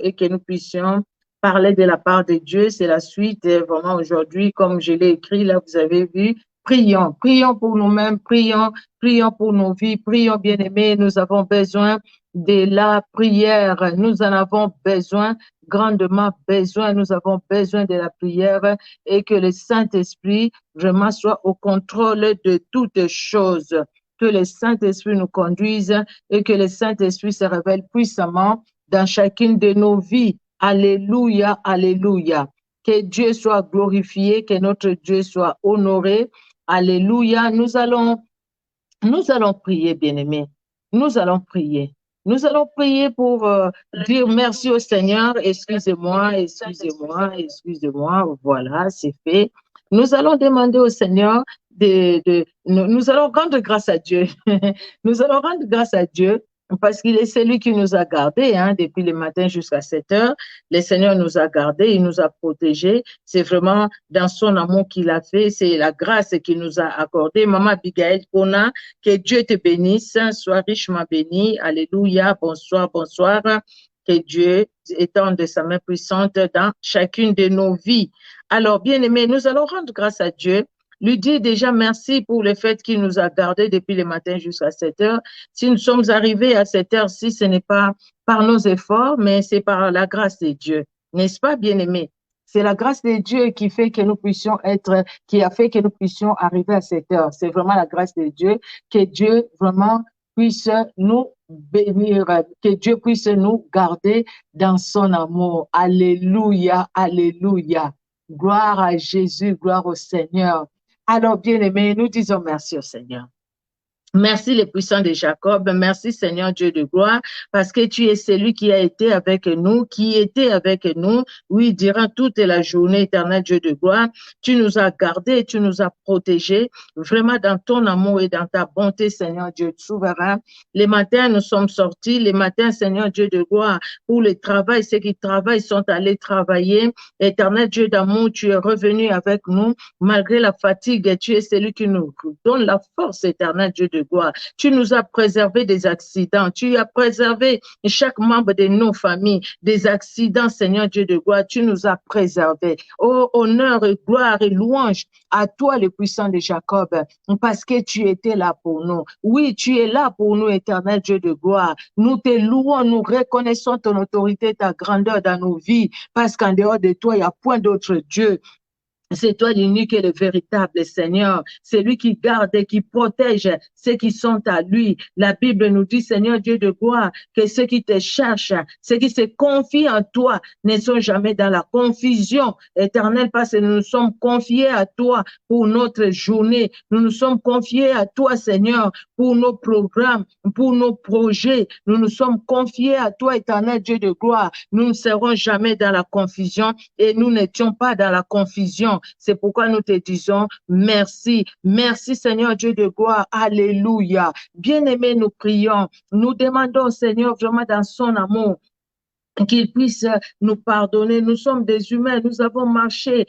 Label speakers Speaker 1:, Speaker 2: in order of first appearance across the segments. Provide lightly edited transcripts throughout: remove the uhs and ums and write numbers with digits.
Speaker 1: et que nous puissions parler de la part de Dieu. C'est la suite. Vraiment, aujourd'hui, comme je l'ai écrit, là, vous avez vu, prions. Prions pour nous-mêmes, prions pour nos vies, prions, bien-aimés. Nous avons besoin de la prière. Nous en avons besoin, grandement besoin. Nous avons besoin de la prière et que le Saint-Esprit vraiment soit au contrôle de toutes choses. Que le Saint-Esprit nous conduise et que le Saint-Esprit se révèle puissamment dans chacune de nos vies. Alléluia, alléluia. Que Dieu soit glorifié, que notre Dieu soit honoré. Alléluia. Nous allons prier, bien-aimés. Nous allons prier. Nous allons prier pour dire merci au Seigneur. Excusez-moi, excusez-moi, excusez-moi. Voilà, c'est fait. Nous allons demander au Seigneur nous allons rendre grâce à Dieu. Nous allons rendre grâce à Dieu parce qu'il est celui qui nous a gardés depuis le matin jusqu'à 7 heures. Le Seigneur nous a gardés, il nous a protégés. C'est vraiment dans son amour qu'il a fait. C'est la grâce qu'il nous a accordée. Maman Abigail Kona, que Dieu te bénisse. Sois richement béni. Alléluia. Bonsoir, bonsoir. Que Dieu étende sa main puissante dans chacune de nos vies. Alors, bien aimés, nous allons rendre grâce à Dieu. Lui dire déjà merci pour le fait qu'il nous a gardés depuis le matin jusqu'à 7 heures. Si nous sommes arrivés à cette heure-ci, ce n'est pas par nos efforts, mais c'est par la grâce de Dieu. N'est-ce pas, bien-aimés? C'est la grâce de Dieu qui fait que nous puissions qui a fait que nous puissions arriver à cette heure. C'est vraiment la grâce de Dieu, que Dieu vraiment puisse nous bénir, que Dieu puisse nous garder dans son amour. Alléluia, alléluia. Gloire à Jésus, gloire au Seigneur. Alors, bien-aimés, nous disons merci au Seigneur. Merci les puissants de Jacob. Merci Seigneur Dieu de gloire parce que tu es celui qui a été avec nous, qui était avec nous, oui, durant toute la journée, éternel Dieu de gloire. Tu nous as gardés, tu nous as protégés, vraiment dans ton amour et dans ta bonté, Seigneur Dieu souverain. Les matins, nous sommes sortis. Les matins, Seigneur Dieu de gloire, pour le travail, ceux qui travaillent sont allés travailler. Éternel Dieu d'amour, tu es revenu avec nous malgré la fatigue. Tu es celui qui nous donne la force, éternel Dieu de gloire. Tu nous as préservé des accidents. Tu as préservé chaque membre de nos familles des accidents, Seigneur Dieu de gloire. Tu nous as préservés. Oh, honneur et gloire et louange à toi, le puissant de Jacob, parce que tu étais là pour nous. Oui, tu es là pour nous, éternel Dieu de gloire. Nous te louons, nous reconnaissons ton autorité, ta grandeur dans nos vies, parce qu'en dehors de toi, il n'y a point d'autre Dieu. C'est toi l'unique et le véritable Seigneur. C'est lui qui garde et qui protège ceux qui sont à lui. La Bible nous dit, Seigneur Dieu de gloire, que ceux qui te cherchent, ceux qui se confient en toi, ne sont jamais dans la confusion éternelle parce que nous nous sommes confiés à toi pour notre journée. Nous nous sommes confiés à toi, Seigneur, pour nos programmes, pour nos projets. Nous nous sommes confiés à toi, éternel Dieu de gloire. Nous ne serons jamais dans la confusion et nous n'étions pas dans la confusion. C'est pourquoi nous te disons merci. Merci Seigneur Dieu de gloire. Alléluia. Bien-aimés, nous prions. Nous demandons Seigneur vraiment dans son amour qu'il puisse nous pardonner. Nous sommes des humains, nous avons marché,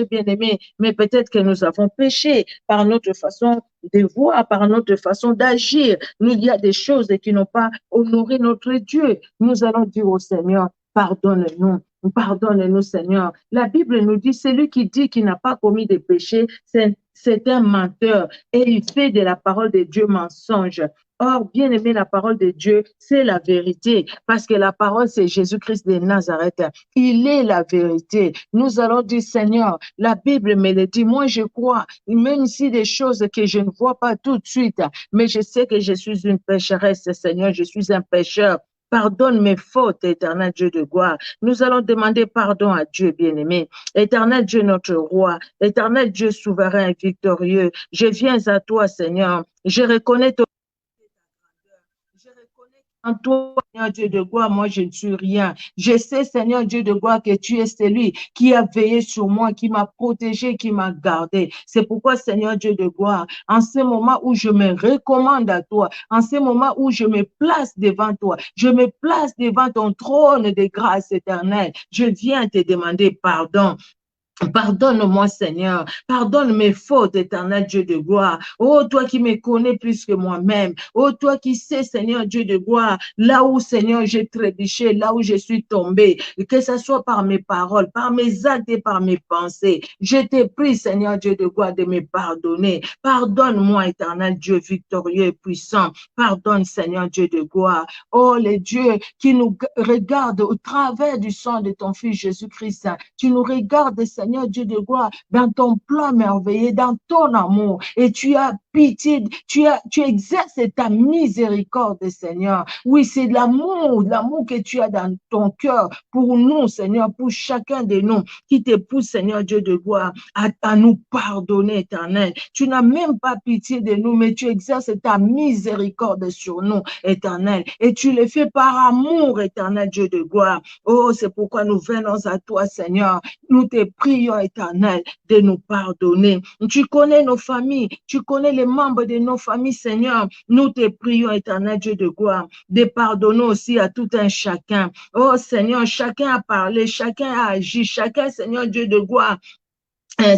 Speaker 1: bien-aimés, mais peut-être que nous avons péché par notre façon de voir, par notre façon d'agir. Il y a des choses qui n'ont pas honoré notre Dieu. Nous allons dire au Seigneur, pardonne-nous. Pardonne-nous, Seigneur. La Bible nous dit, celui qui dit qu'il n'a pas commis de péché, c'est un menteur et il fait de la parole de Dieu mensonge. Or, bien aimé, la parole de Dieu, c'est la vérité, parce que la parole, c'est Jésus-Christ de Nazareth. Il est la vérité. Nous allons dire, Seigneur, la Bible me le dit, moi je crois, même si des choses que je ne vois pas tout de suite, mais je sais que je suis une pécheresse, Seigneur, je suis un pécheur. Pardonne mes fautes, éternel Dieu de gloire. Nous allons demander pardon à Dieu, bien-aimé. Éternel Dieu, notre roi. Éternel Dieu souverain et victorieux. Je viens à toi, Seigneur. Je reconnais ton en toi, Seigneur Dieu de gloire, moi je ne suis rien. Je sais, Seigneur Dieu de gloire, que tu es celui qui a veillé sur moi, qui m'a protégé, qui m'a gardé. C'est pourquoi, Seigneur Dieu de gloire, en ce moment où je me recommande à toi, en ce moment où je me place devant toi, je me place devant ton trône de grâce éternelle, je viens te demander pardon. Pardonne-moi, Seigneur. Pardonne mes fautes, éternel Dieu de gloire. Oh, toi qui me connais plus que moi-même. Oh, toi qui sais, Seigneur Dieu de gloire, là où, Seigneur, j'ai trébuché, là où je suis tombé, que ce soit par mes paroles, par mes actes et par mes pensées. Je te prie, Seigneur Dieu de gloire, de me pardonner. Pardonne-moi, éternel Dieu victorieux et puissant. Pardonne, Seigneur Dieu de gloire. Oh, les dieux qui nous regardent au travers du sang de ton Fils Jésus-Christ. Tu nous regardes, Seigneur Dieu de gloire, dans ton plan merveilleux, dans ton amour. Et tu as pitié, tu exerces ta miséricorde, Seigneur. Oui, c'est l'amour que tu as dans ton cœur pour nous, Seigneur, pour chacun de nous qui t'épouse, Seigneur Dieu de gloire, à nous pardonner, éternel. Tu n'as même pas pitié de nous, mais tu exerces ta miséricorde sur nous, éternel. Et tu le fais par amour, éternel Dieu de gloire. Oh, c'est pourquoi nous venons à toi, Seigneur. Nous te prions, éternel, de nous pardonner. Tu connais nos familles, tu connais les membres de nos familles, Seigneur. Nous te prions, éternel Dieu de gloire, de pardonner aussi à tout un chacun. Oh Seigneur, chacun a parlé, chacun a agi, chacun, Seigneur Dieu de gloire,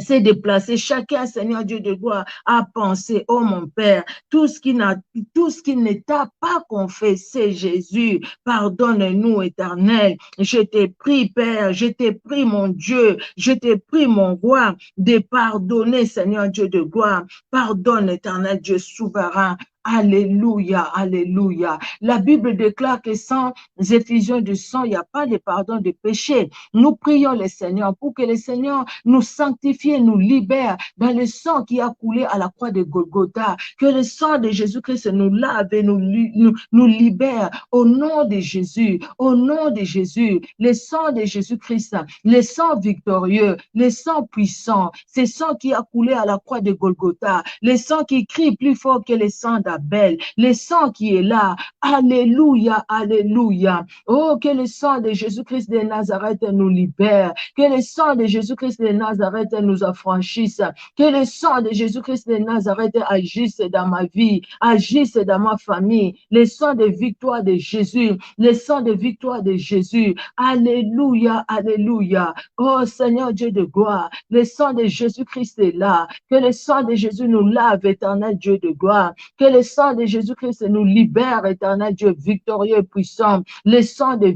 Speaker 1: s'est déplacé, chacun, Seigneur Dieu de gloire, a pensé, oh mon Père, tout ce qui ne t'a pas confessé, Jésus, pardonne-nous, éternel. Je t'ai pris, Père, je t'ai pris, mon Dieu, je t'ai pris, mon roi, de pardonner, Seigneur Dieu de gloire. Pardonne, éternel Dieu souverain. Alléluia, alléluia. La Bible déclare que sans effusion du sang, il n'y a pas de pardon de péché. Nous prions le Seigneur pour que le Seigneur nous sanctifie, nous libère dans le sang qui a coulé à la croix de Golgotha. Que le sang de Jésus-Christ nous lave et nous libère au nom de Jésus, au nom de Jésus. Le sang de Jésus-Christ, le sang victorieux, le sang puissant, ce sang qui a coulé à la croix de Golgotha, le sang qui crie plus fort que le sang d'Abel, le sang qui est là. Alléluia, alléluia. Oh, que le sang de Jésus-Christ de Nazareth nous libère, que le sang de Jésus-Christ de Nazareth nous affranchisse, que le sang de Jésus-Christ de Nazareth agisse dans ma vie, agisse dans ma famille, le sang de victoire de Jésus, le sang de victoire de Jésus. Alléluia, alléluia. Oh Seigneur Dieu de gloire, le sang de Jésus-Christ est là, que le sang de Jésus nous lave, éternel Dieu de gloire, que le sang de Jésus-Christ nous libère, éternel Dieu victorieux et puissant, le sang de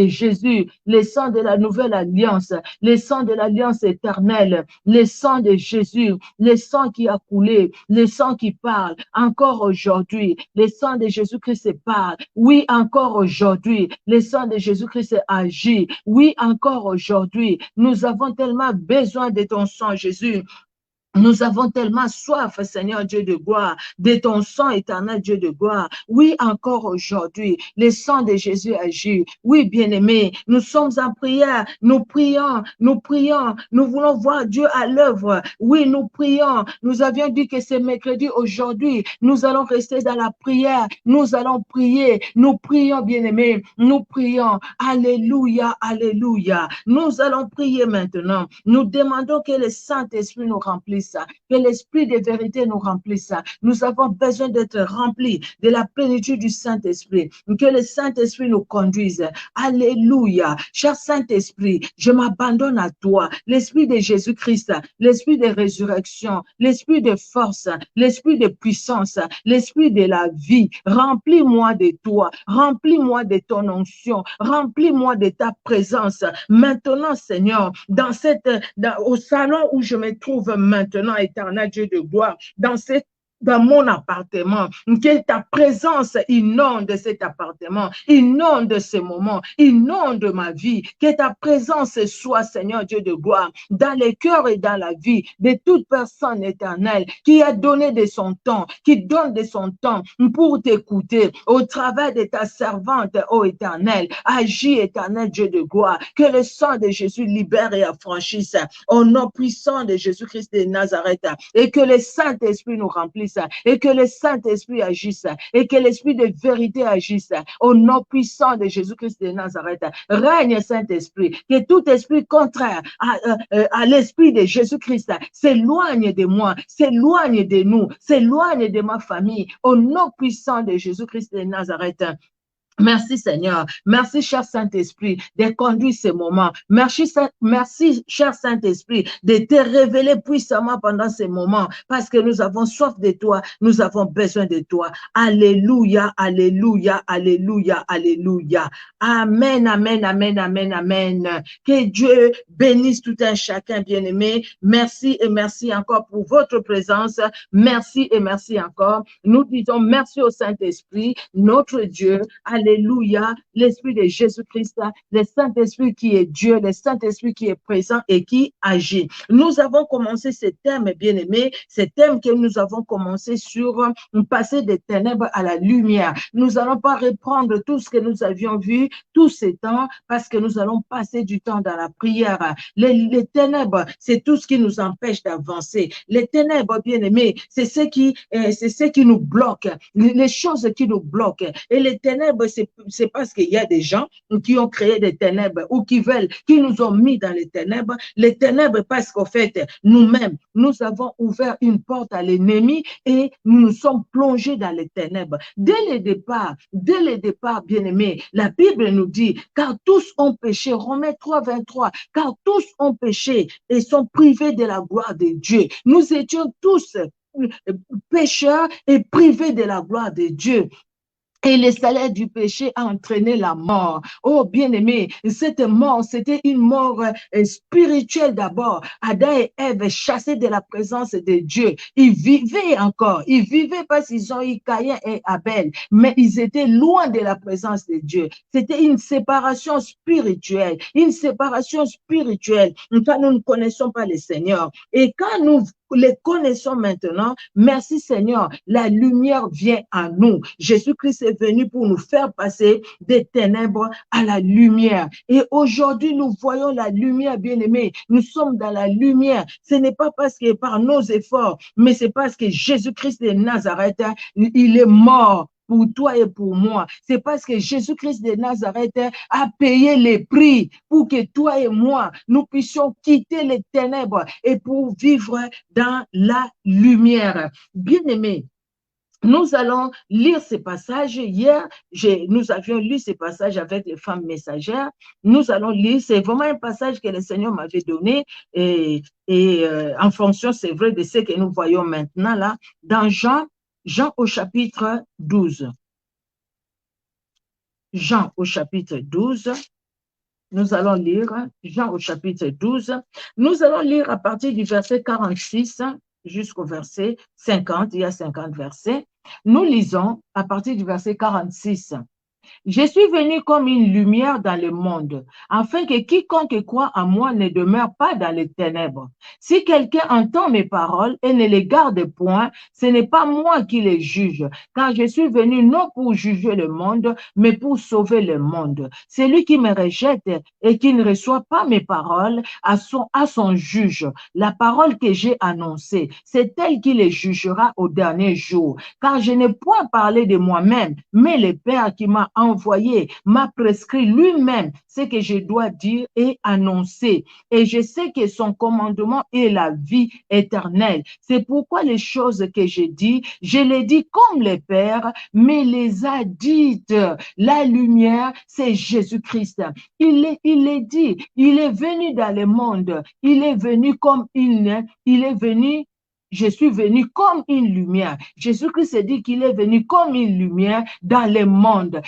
Speaker 1: Jésus, le sang de la nouvelle alliance, le sang de l'alliance éternelle, le sang de Jésus, le sang qui a coulé, le sang qui parle, encore aujourd'hui, le sang de Jésus-Christ parle, oui, encore aujourd'hui, le sang de Jésus-Christ agit, oui, encore aujourd'hui, nous avons tellement besoin de ton sang, Jésus. Nous avons tellement soif, Seigneur Dieu de gloire, de ton sang éternel, Dieu de gloire. Oui, encore aujourd'hui, le sang de Jésus agit. Oui, bien-aimés, nous sommes en prière, nous prions, nous voulons voir Dieu à l'œuvre. Oui, nous prions. Nous avions dit que c'est mercredi aujourd'hui. Nous allons rester dans la prière. Nous allons prier. Nous prions, bien-aimés. Nous prions. Alléluia, alléluia. Nous allons prier maintenant. Nous demandons que le Saint-Esprit nous remplisse, que l'Esprit de vérité nous remplisse. Nous avons besoin d'être remplis de la plénitude du Saint-Esprit, que le Saint-Esprit nous conduise. Alléluia. Cher Saint-Esprit, je m'abandonne à toi. L'Esprit de Jésus-Christ, l'Esprit de résurrection, l'Esprit de force, l'Esprit de puissance, l'Esprit de la vie. Remplis-moi de toi, remplis-moi de ton onction, remplis-moi de ta présence. Maintenant, Seigneur, au salon où je me trouve maintenant, éternel Dieu de gloire, dans mon appartement, que ta présence inonde cet appartement, inonde ce moment, inonde ma vie, que ta présence soit, Seigneur Dieu de gloire, dans les cœurs et dans la vie de toute personne éternelle qui a donné de son temps, qui donne de son temps pour t'écouter au travers de ta servante, ô éternel. Agis, éternel Dieu de gloire, que le sang de Jésus libère et affranchisse au nom puissant de Jésus-Christ de Nazareth, et que le Saint-Esprit nous remplisse, et que le Saint-Esprit agisse, et que l'Esprit de vérité agisse au nom puissant de Jésus-Christ de Nazareth. Règne, Saint-Esprit, que tout esprit contraire à l'Esprit de Jésus-Christ s'éloigne de moi, s'éloigne de nous, s'éloigne de ma famille, au nom puissant de Jésus-Christ de Nazareth. Merci Seigneur. Merci cher Saint-Esprit de conduire ces moments. Merci cher Saint-Esprit de te révéler puissamment pendant ces moments parce que nous avons soif de toi, nous avons besoin de toi. Alléluia, alléluia, alléluia, alléluia. Amen, amen, amen, amen, amen. Que Dieu bénisse tout un chacun bien-aimé. Merci et merci encore pour votre présence. Merci et merci encore. Nous disons merci au Saint-Esprit, notre Dieu. Alléluia, l'Esprit de Jésus-Christ, le Saint-Esprit qui est Dieu, le Saint-Esprit qui est présent et qui agit. Nous avons commencé ce thème, bien-aimé, ce thème que nous avons commencé sur passer des ténèbres à la lumière. Nous n'allons pas reprendre tout ce que nous avions vu tous ces temps parce que nous allons passer du temps dans la prière. Les ténèbres, c'est tout ce qui nous empêche d'avancer. Les ténèbres, bien-aimés, c'est ce qui nous bloque, les choses qui nous bloquent. Et les ténèbres, c'est parce qu'il y a des gens qui ont créé des ténèbres ou qui nous ont mis dans les ténèbres. Les ténèbres parce qu'au fait, nous-mêmes, nous avons ouvert une porte à l'ennemi et nous nous sommes plongés dans les ténèbres. Dès le départ, bien-aimés, la Bible nous dit, car tous ont péché, Romains 3, 23, car tous ont péché et sont privés de la gloire de Dieu. Nous étions tous pécheurs et privés de la gloire de Dieu. Et le salaire du péché a entraîné la mort. Oh, bien-aimé, cette mort, c'était une mort spirituelle d'abord. Adam et Ève chassés de la présence de Dieu. Ils vivaient parce qu'ils ont eu Caïn et Abel, mais ils étaient loin de la présence de Dieu. C'était une séparation spirituelle, quand nous ne connaissons pas le Seigneur. Et quand nous les connaissons maintenant, merci Seigneur, la lumière vient à nous. Jésus-Christ est venu pour nous faire passer des ténèbres à la lumière. Et aujourd'hui, nous voyons la lumière, bien-aimés. Nous sommes dans la lumière. Ce n'est pas parce que par nos efforts, mais c'est parce que Jésus-Christ de Nazareth, il est mort pour toi et pour moi. C'est parce que Jésus-Christ de Nazareth a payé les prix pour que toi et moi, nous puissions quitter les ténèbres et pour vivre dans la lumière. Bien-aimés, nous allons lire ces passages. Hier, nous avions lu ces passages avec les femmes messagères. Nous allons lire, c'est vraiment un passage que le Seigneur m'avait donné et en fonction, c'est vrai, de ce que nous voyons maintenant là, dans Jean au chapitre 12. Jean au chapitre 12. Nous allons lire Jean au chapitre 12. Nous allons lire à partir du verset 46 jusqu'au verset 50. Il y a 50 versets. Nous lisons à partir du verset 46. Je suis venu comme une lumière dans le monde, afin que quiconque croit en moi ne demeure pas dans les ténèbres. Si quelqu'un entend mes paroles et ne les garde point, ce n'est pas moi qui les juge, car je suis venu non pour juger le monde, mais pour sauver le monde. Celui qui me rejette et qui ne reçoit pas mes paroles à son juge. La parole que j'ai annoncée, c'est elle qui les jugera au dernier jour, car je n'ai point parlé de moi-même, mais le Père qui m'a envoyé m'a prescrit lui-même ce que je dois dire et annoncer. Et je sais que son commandement est la vie éternelle. C'est pourquoi les choses que j'ai dit, je les dis comme le Père mais les a dites. La lumière, c'est Jésus-Christ. Il est dit, il est venu dans le monde. Il est venu comme je suis venu comme une lumière. Jésus-Christ dit qu'il est venu comme une lumière dans le monde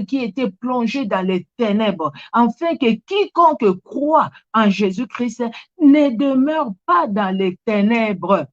Speaker 1: qui était plongé dans les ténèbres, afin que quiconque croit en Jésus-Christ ne demeure pas dans les ténèbres.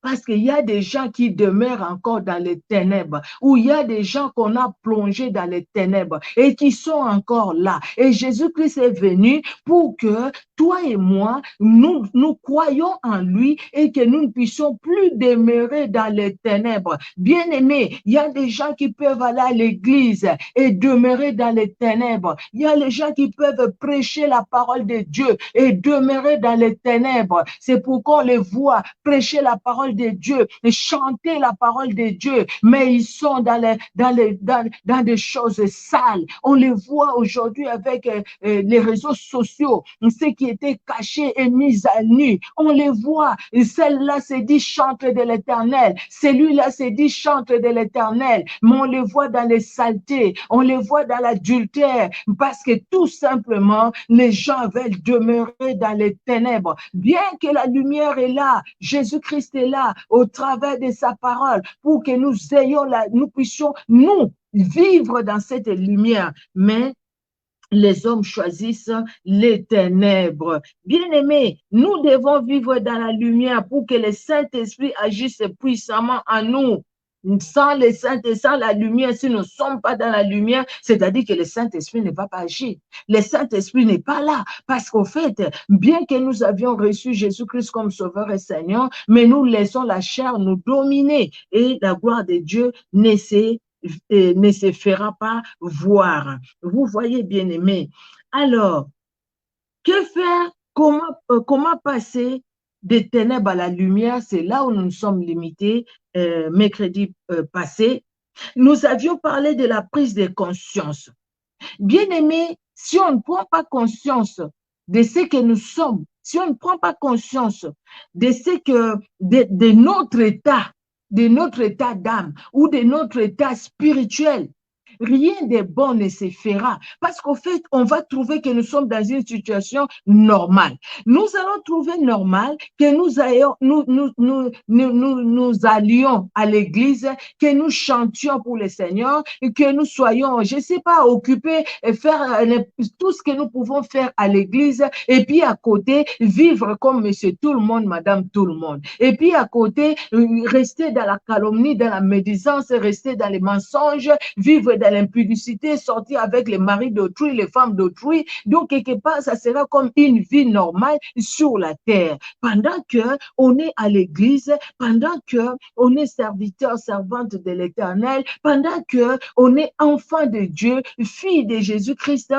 Speaker 1: Parce qu'il y a des gens qui demeurent encore dans les ténèbres, ou il y a des gens qu'on a plongés dans les ténèbres et qui sont encore là. Et Jésus-Christ est venu pour que toi et moi, nous croyons en lui et que nous ne puissions plus demeurer dans les ténèbres. Bien-aimés, il y a des gens qui peuvent aller à l'église et demeurer dans les ténèbres. Il y a les gens qui peuvent prêcher la parole de Dieu et demeurer dans les ténèbres. C'est pourquoi on les voit prêcher la parole parole de Dieu, chanter la parole de Dieu, mais ils sont dans des choses sales. On les voit aujourd'hui avec les réseaux sociaux, ce qui était caché et mis à nu. On les voit. Celle-là se dit chante de l'Éternel. Celui-là se dit chante de l'Éternel. Mais on les voit dans les saletés. On les voit dans l'adultère. Parce que tout simplement, les gens veulent demeurer dans les ténèbres. Bien que la lumière est là, Jésus-Christ est là, au travers de sa parole, pour que nous puissions, nous, vivre dans cette lumière. Mais les hommes choisissent les ténèbres. Bien-aimés, nous devons vivre dans la lumière pour que le Saint-Esprit agisse puissamment en nous. Sans le Saint-Esprit, sans la lumière, si nous ne sommes pas dans la lumière, c'est-à-dire que le Saint-Esprit ne va pas agir. Le Saint-Esprit n'est pas là. Parce qu'au fait, bien que nous avions reçu Jésus-Christ comme Sauveur et Seigneur, mais nous laissons la chair nous dominer et la gloire de Dieu ne se fera pas voir. Vous voyez, bien-aimés. Alors, que faire? Comment passer des ténèbres à la lumière? C'est là où nous nous sommes limités mercredi passé. Nous avions parlé de la prise de conscience. Bien-aimés, si on ne prend pas conscience de ce que nous sommes, si on ne prend pas conscience de ce que de notre état d'âme ou de notre état spirituel, rien de bon ne se fera. Parce qu'au fait, on va trouver que nous sommes dans une situation normale. Nous allons trouver normal que nous allions à l'église, que nous chantions pour le Seigneur, que nous soyons, je ne sais pas, occupés et faire tout ce que nous pouvons faire à l'église, et puis à côté, vivre comme monsieur tout le monde, madame tout le monde. Et puis à côté, rester dans la calomnie, dans la médisance, rester dans les mensonges, vivre dans l'impudicité, sortir avec les maris d'autrui, les femmes d'autrui. Donc, quelque part, ça sera comme une vie normale sur la terre. Pendant que on est à l'église, pendant que on est serviteur, servante de l'Éternel, pendant que on est enfant de Dieu, fille de Jésus-Christ,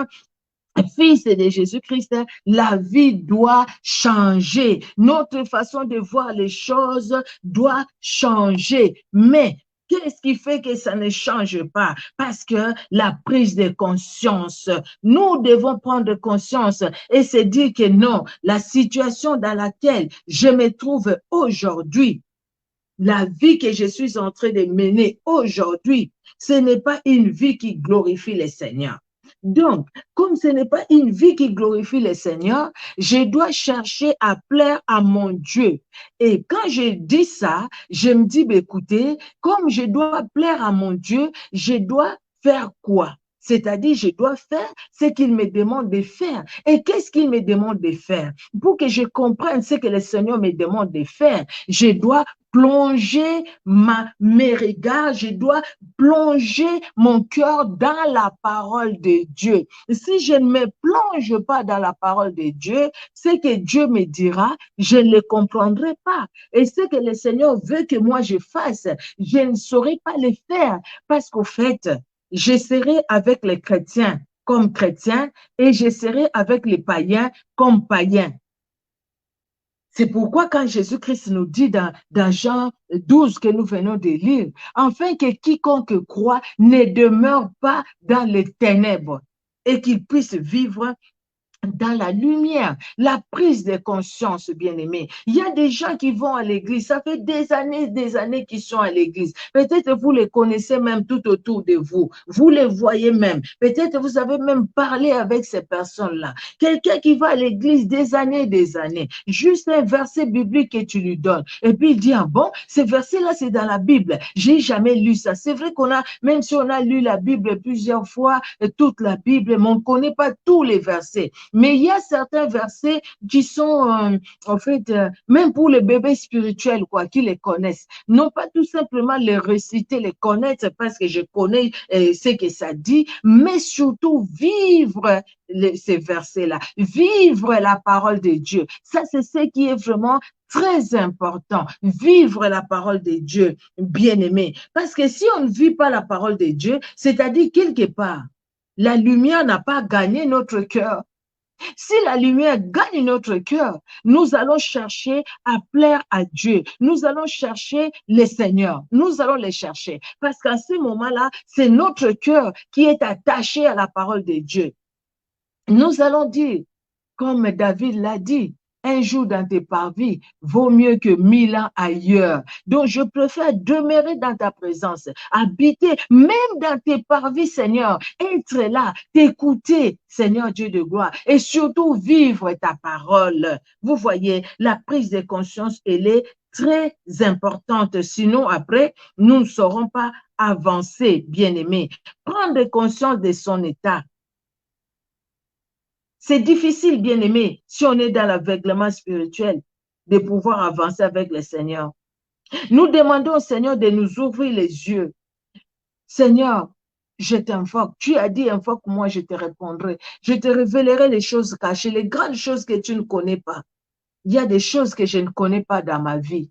Speaker 1: fils de Jésus-Christ, la vie doit changer. Notre façon de voir les choses doit changer. Mais qu'est-ce qui fait que ça ne change pas? Parce que la prise de conscience, nous devons prendre conscience et se dire que non, la situation dans laquelle je me trouve aujourd'hui, la vie que je suis en train de mener aujourd'hui, ce n'est pas une vie qui glorifie le Seigneur. Donc, comme ce n'est pas une vie qui glorifie le Seigneur, je dois chercher à plaire à mon Dieu. Et quand je dis ça, je me dis, écoutez, comme je dois plaire à mon Dieu, je dois faire quoi? C'est-à-dire, je dois faire ce qu'il me demande de faire. Et qu'est-ce qu'il me demande de faire? Pour que je comprenne ce que le Seigneur me demande de faire, je dois plonger mes regards, je dois plonger mon cœur dans la parole de Dieu. Si je ne me plonge pas dans la parole de Dieu, ce que Dieu me dira, je ne le comprendrai pas. Et ce que le Seigneur veut que moi je fasse, je ne saurais pas le faire parce qu'au fait, je serai avec les chrétiens comme chrétiens et je serai avec les païens comme païens. C'est pourquoi quand Jésus-Christ nous dit dans Jean 12 que nous venons de lire, afin que quiconque croit ne demeure pas dans les ténèbres et qu'il puisse vivre dans la lumière, la prise de conscience, bien-aimés. Il y a des gens qui vont à l'église, ça fait des années qu'ils sont à l'église. Peut-être vous les connaissez même tout autour de vous, vous les voyez même. Peut-être vous avez même parlé avec ces personnes-là. Quelqu'un qui va à l'église des années, juste un verset biblique que tu lui donnes. Et puis il dit, ah bon, ce verset-là, c'est dans la Bible. J'ai jamais lu ça. C'est vrai même si on a lu la Bible plusieurs fois, toute la Bible, mais on ne connaît pas tous les versets. Mais il y a certains versets qui sont, en fait, même pour les bébés spirituels, quoi, qui les connaissent. Non pas tout simplement les réciter, les connaître parce que je connais ce que ça dit, mais surtout vivre ces versets-là, vivre la parole de Dieu. Ça, c'est ce qui est vraiment très important. Vivre la parole de Dieu, bien-aimé. Parce que si on ne vit pas la parole de Dieu, c'est-à-dire quelque part, la lumière n'a pas gagné notre cœur. Si la lumière gagne notre cœur, nous allons chercher à plaire à Dieu. Nous allons chercher les seigneurs. Nous allons les chercher. Parce qu'à ce moment-là, c'est notre cœur qui est attaché à la parole de Dieu. Nous allons dire, comme David l'a dit, un jour dans tes parvis vaut mieux que 1000 ans ailleurs. Donc, je préfère demeurer dans ta présence, habiter même dans tes parvis, Seigneur, être là, t'écouter, Seigneur Dieu de gloire, et surtout vivre ta parole. Vous voyez, la prise de conscience, elle est très importante. Sinon, après, nous ne saurons pas avancer, bien-aimés. Prendre conscience de son état. C'est difficile, bien aimé, si on est dans l'aveuglement spirituel, de pouvoir avancer avec le Seigneur. Nous demandons au Seigneur de nous ouvrir les yeux. Seigneur, je t'invoque. Tu as dit, invoque-moi, je te répondrai. Je te révélerai les choses cachées, les grandes choses que tu ne connais pas. Il y a des choses que je ne connais pas dans ma vie.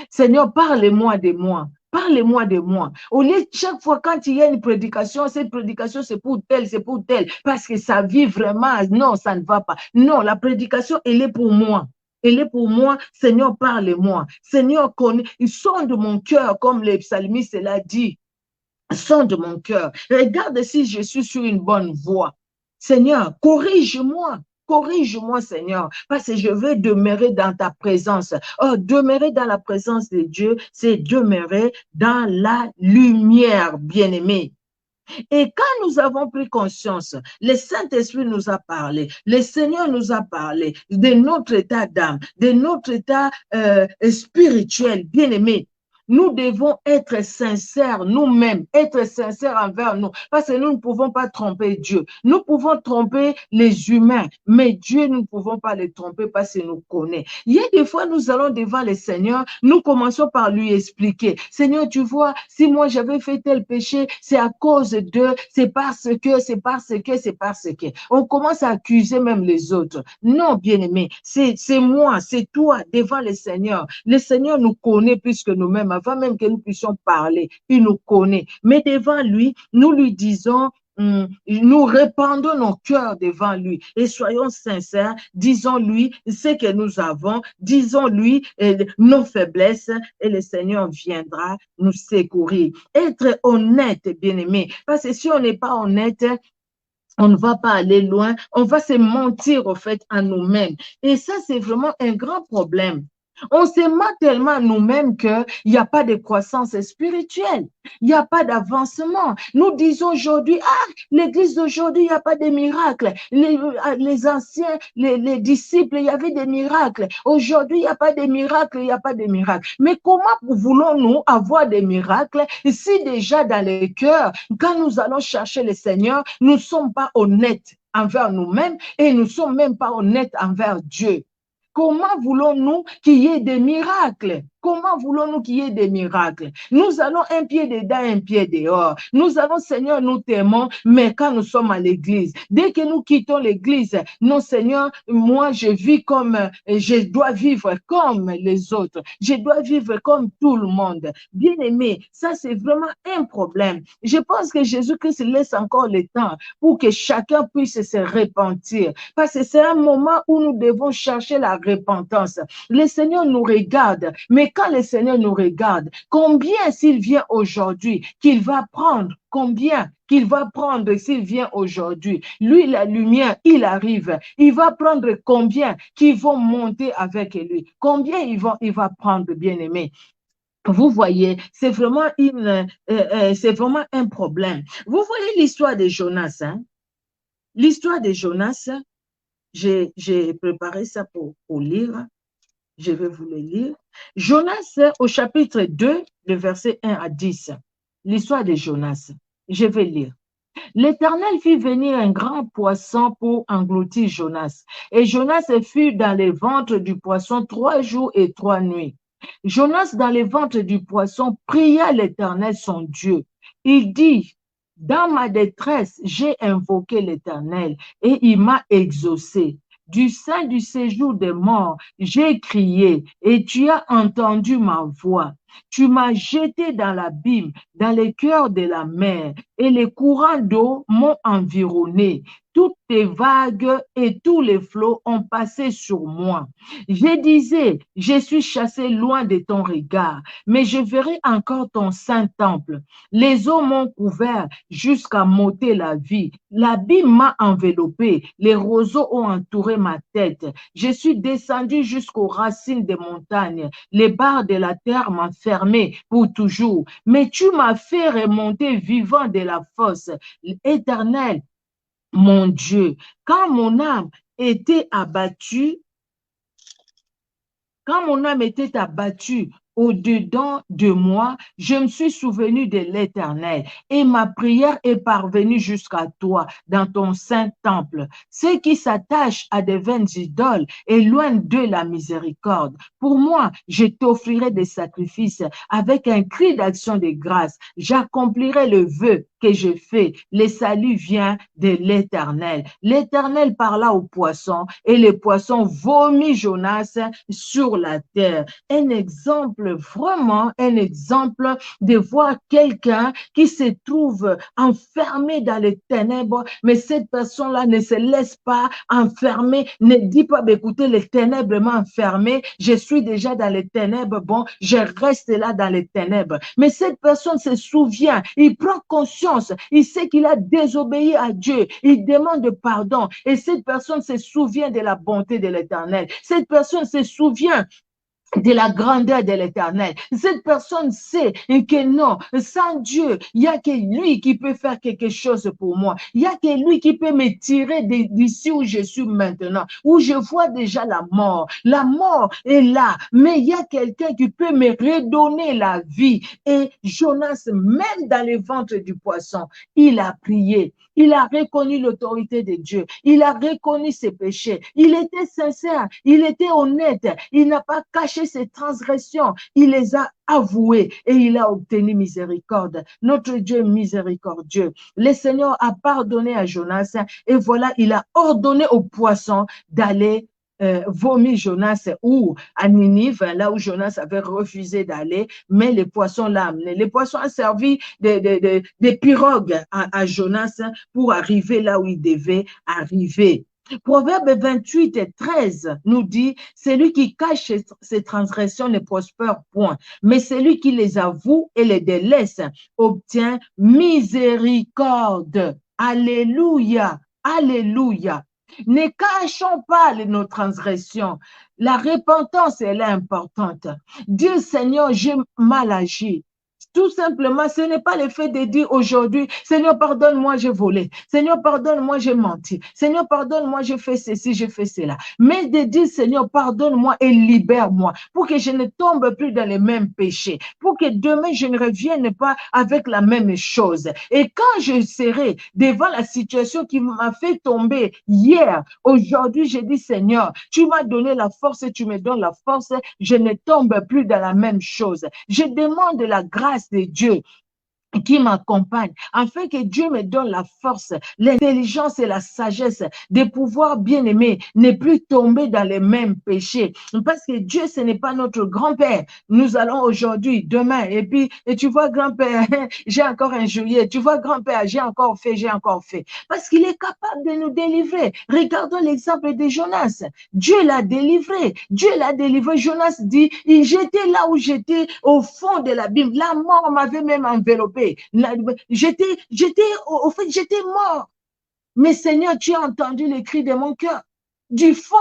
Speaker 1: Seigneur, parle-moi de moi. Parlez-moi de moi. Au lieu de chaque fois quand il y a une prédication, cette prédication c'est pour tel, parce que sa vie vraiment, non, ça ne va pas. Non, la prédication, elle est pour moi. Elle est pour moi. Seigneur, parle-moi. Seigneur, sonde mon cœur, comme le psalmiste l'a dit. Sonde mon cœur. Regarde si je suis sur une bonne voie. Seigneur, corrige-moi. Corrige-moi, Seigneur, parce que je veux demeurer dans ta présence. Oh, demeurer dans la présence de Dieu, c'est demeurer dans la lumière, bien-aimé. Et quand nous avons pris conscience, le Saint-Esprit nous a parlé, le Seigneur nous a parlé de notre état d'âme, de notre état spirituel, bien-aimé. Nous devons être sincères nous-mêmes, être sincères envers nous, parce que nous ne pouvons pas tromper Dieu. Nous pouvons tromper les humains, mais Dieu, nous ne pouvons pas le tromper parce qu'il nous connaît. Il y a des fois, nous allons devant le Seigneur, nous commençons par lui expliquer. Seigneur, tu vois, si moi j'avais fait tel péché, c'est à cause de, c'est parce que. On commence à accuser même les autres. Non, bien-aimé, c'est moi, c'est toi devant le Seigneur. Le Seigneur nous connaît plus que nous-mêmes. Avant même que nous puissions parler, il nous connaît. Mais devant lui, nous lui disons, nous répandons nos cœurs devant lui et soyons sincères, disons-lui ce que nous avons, disons-lui nos faiblesses et le Seigneur viendra nous secourir. Être honnête, bien-aimé, parce que si on n'est pas honnête, on ne va pas aller loin, on va se mentir au fait à nous-mêmes. Et ça, c'est vraiment un grand problème. On se ment tellement à nous-mêmes qu'il n'y a pas de croissance spirituelle, il n'y a pas d'avancement. Nous disons aujourd'hui, l'église d'aujourd'hui, il n'y a pas de miracles. Les anciens, les disciples, il y avait des miracles. Aujourd'hui, il n'y a pas de miracles, il n'y a pas de miracles. Mais comment voulons-nous avoir des miracles si déjà dans le cœur, quand nous allons chercher le Seigneur, nous ne sommes pas honnêtes envers nous-mêmes et nous ne sommes même pas honnêtes envers Dieu? Comment voulons-nous qu'il y ait des miracles? Comment voulons-nous qu'il y ait des miracles? Nous allons un pied dedans, un pied dehors. Nous allons, Seigneur, nous t'aimons, mais quand nous sommes à l'église, dès que nous quittons l'église, non, Seigneur, moi, je vis comme, je dois vivre comme les autres. Je dois vivre comme tout le monde. Bien-aimé, ça, c'est vraiment un problème. Je pense que Jésus-Christ laisse encore le temps pour que chacun puisse se repentir. Parce que c'est un moment où nous devons chercher la repentance. Le Seigneur nous regarde, mais quand le Seigneur nous regarde, combien s'il vient aujourd'hui, qu'il va prendre, combien qu'il va prendre s'il vient aujourd'hui. Lui, la lumière, il arrive. Il va prendre combien qui vont monter avec lui. Combien il va prendre, bien-aimé. Vous voyez, c'est vraiment un problème. Vous voyez l'histoire de Jonas, hein? L'histoire de Jonas, j'ai préparé ça pour lire. Je vais vous le lire. Jonas, au chapitre 2, le verset 1 à 10. L'histoire de Jonas. Je vais lire. L'Éternel fit venir un grand poisson pour engloutir Jonas. Et Jonas fut dans le ventre du poisson 3 jours et 3 nuits. Jonas, dans le ventre du poisson, pria l'Éternel son Dieu. Il dit, dans ma détresse, j'ai invoqué l'Éternel et il m'a exaucé. Du sein du séjour des morts, j'ai crié et tu as entendu ma voix. Tu m'as jeté dans l'abîme, dans le cœur de la mer, et les courants d'eau m'ont environné. toutes les vagues et tous les flots ont passé sur moi. Je disais, je suis chassé loin de ton regard, mais je verrai encore ton saint temple. Les eaux m'ont couvert jusqu'à m'ôter la vie. L'abîme m'a enveloppé. Les roseaux ont entouré ma tête. Je suis descendu jusqu'aux racines des montagnes. Les barres de la terre m'ont fermé pour toujours. Mais tu m'as fait remonter vivant de la fosse. Éternel, mon Dieu, quand mon âme était abattue, quand mon âme était abattue au-dedans de moi, je me suis souvenu de l'Éternel et ma prière est parvenue jusqu'à toi dans ton saint temple. Ceux qui s'attachent à des vaines idoles éloignent d'eux la miséricorde. Pour moi, je t'offrirai des sacrifices avec un cri d'action de grâce. J'accomplirai le vœu que je fais. Le salut vient de l'Éternel. L'Éternel parla aux poissons et les poissons vomit Jonas sur la terre. Un exemple, vraiment un exemple de voir quelqu'un qui se trouve enfermé dans les ténèbres, mais cette personne-là ne se laisse pas enfermer, ne dit pas, écoutez, les ténèbres m'ont enfermé, je suis déjà dans les ténèbres, bon, je reste là dans les ténèbres. Mais cette personne se souvient, il prend conscience, il sait qu'il a désobéi à Dieu, il demande pardon et cette personne se souvient de la bonté de l'Éternel. Cette personne se souvient de la grandeur de l'Éternel. Cette personne sait que non, sans Dieu, il n'y a que lui qui peut faire quelque chose pour moi. Il n'y a que lui qui peut me tirer d'ici où je suis maintenant, où je vois déjà la mort. La mort est là, mais il y a quelqu'un qui peut me redonner la vie. Et Jonas, même dans le ventre du poisson, il a prié. Il a reconnu l'autorité de Dieu. Il a reconnu ses péchés. Il était sincère. Il était honnête. Il n'a pas caché ses transgressions. Il les a avouées et il a obtenu miséricorde. Notre Dieu est miséricordieux. Le Seigneur a pardonné à Jonas et voilà, il a ordonné aux poissons d'aller vomi Jonas ou à Ninive, là où Jonas avait refusé d'aller, mais les poissons l'ont amené. Les poissons ont servi des pirogues à Jonas pour arriver là où il devait arriver. Proverbe 28 et 13 nous dit, celui qui cache ses transgressions ne prospère point, mais celui qui les avoue et les délaisse obtient miséricorde. Alléluia, alléluia. Ne cachons pas nos transgressions. La repentance, elle est importante. Dieu Seigneur, j'ai mal agi. Tout simplement, ce n'est pas le fait de dire aujourd'hui, Seigneur, pardonne-moi, j'ai volé. Seigneur, pardonne-moi, j'ai menti. Seigneur, pardonne-moi, j'ai fait ceci, j'ai fait cela. Mais de dire, Seigneur, pardonne-moi et libère-moi pour que je ne tombe plus dans les mêmes péchés, pour que demain, je ne revienne pas avec la même chose. Et quand je serai devant la situation qui m'a fait tomber hier, aujourd'hui, je dis, Seigneur, tu m'as donné la force et tu me donnes la force, je ne tombe plus dans la même chose. Je demande la grâce de Dieu qui m'accompagne, afin que Dieu me donne la force, l'intelligence et la sagesse de pouvoir, bien aimer, ne plus tomber dans les mêmes péchés. Parce que Dieu, ce n'est pas notre grand-père. Nous allons aujourd'hui, demain, et puis, et tu vois, grand-père, j'ai encore injurié. Tu vois, grand-père, j'ai encore fait, j'ai encore fait. Parce qu'il est capable de nous délivrer. Regardons l'exemple de Jonas. Dieu l'a délivré. Dieu l'a délivré. Jonas dit, j'étais là où j'étais, au fond de l'abîme. La mort m'avait même enveloppé. Au fait, j'étais mort. Mais Seigneur, tu as entendu les cris de mon cœur. Du fond,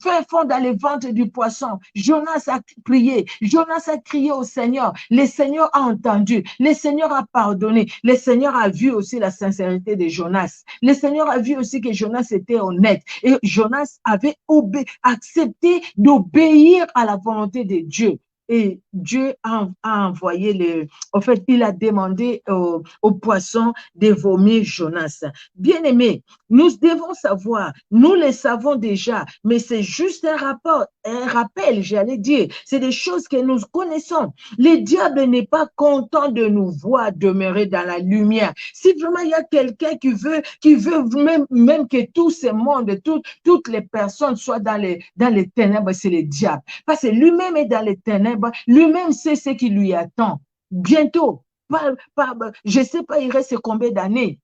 Speaker 1: fin fond dans les ventres du poisson, Jonas a prié, Jonas a crié au Seigneur, le Seigneur a entendu, le Seigneur a pardonné, le Seigneur a vu aussi la sincérité de Jonas, le Seigneur a vu aussi que Jonas était honnête et Jonas avait accepté d'obéir à la volonté de Dieu. Et Dieu a envoyé en fait, il a demandé aux poissons de vomir Jonas. Bien aimé, nous devons savoir, nous le savons déjà, mais c'est juste un rappel, j'allais dire. C'est des choses que nous connaissons. Le diable n'est pas content de nous voir demeurer dans la lumière. Si vraiment il y a quelqu'un qui veut même que tout ce monde, toutes les personnes soient dans les ténèbres, c'est le diable. Parce que lui-même est dans les ténèbres, lui-même sait ce qui lui attend. Bientôt, je ne sais pas, il reste combien d'années.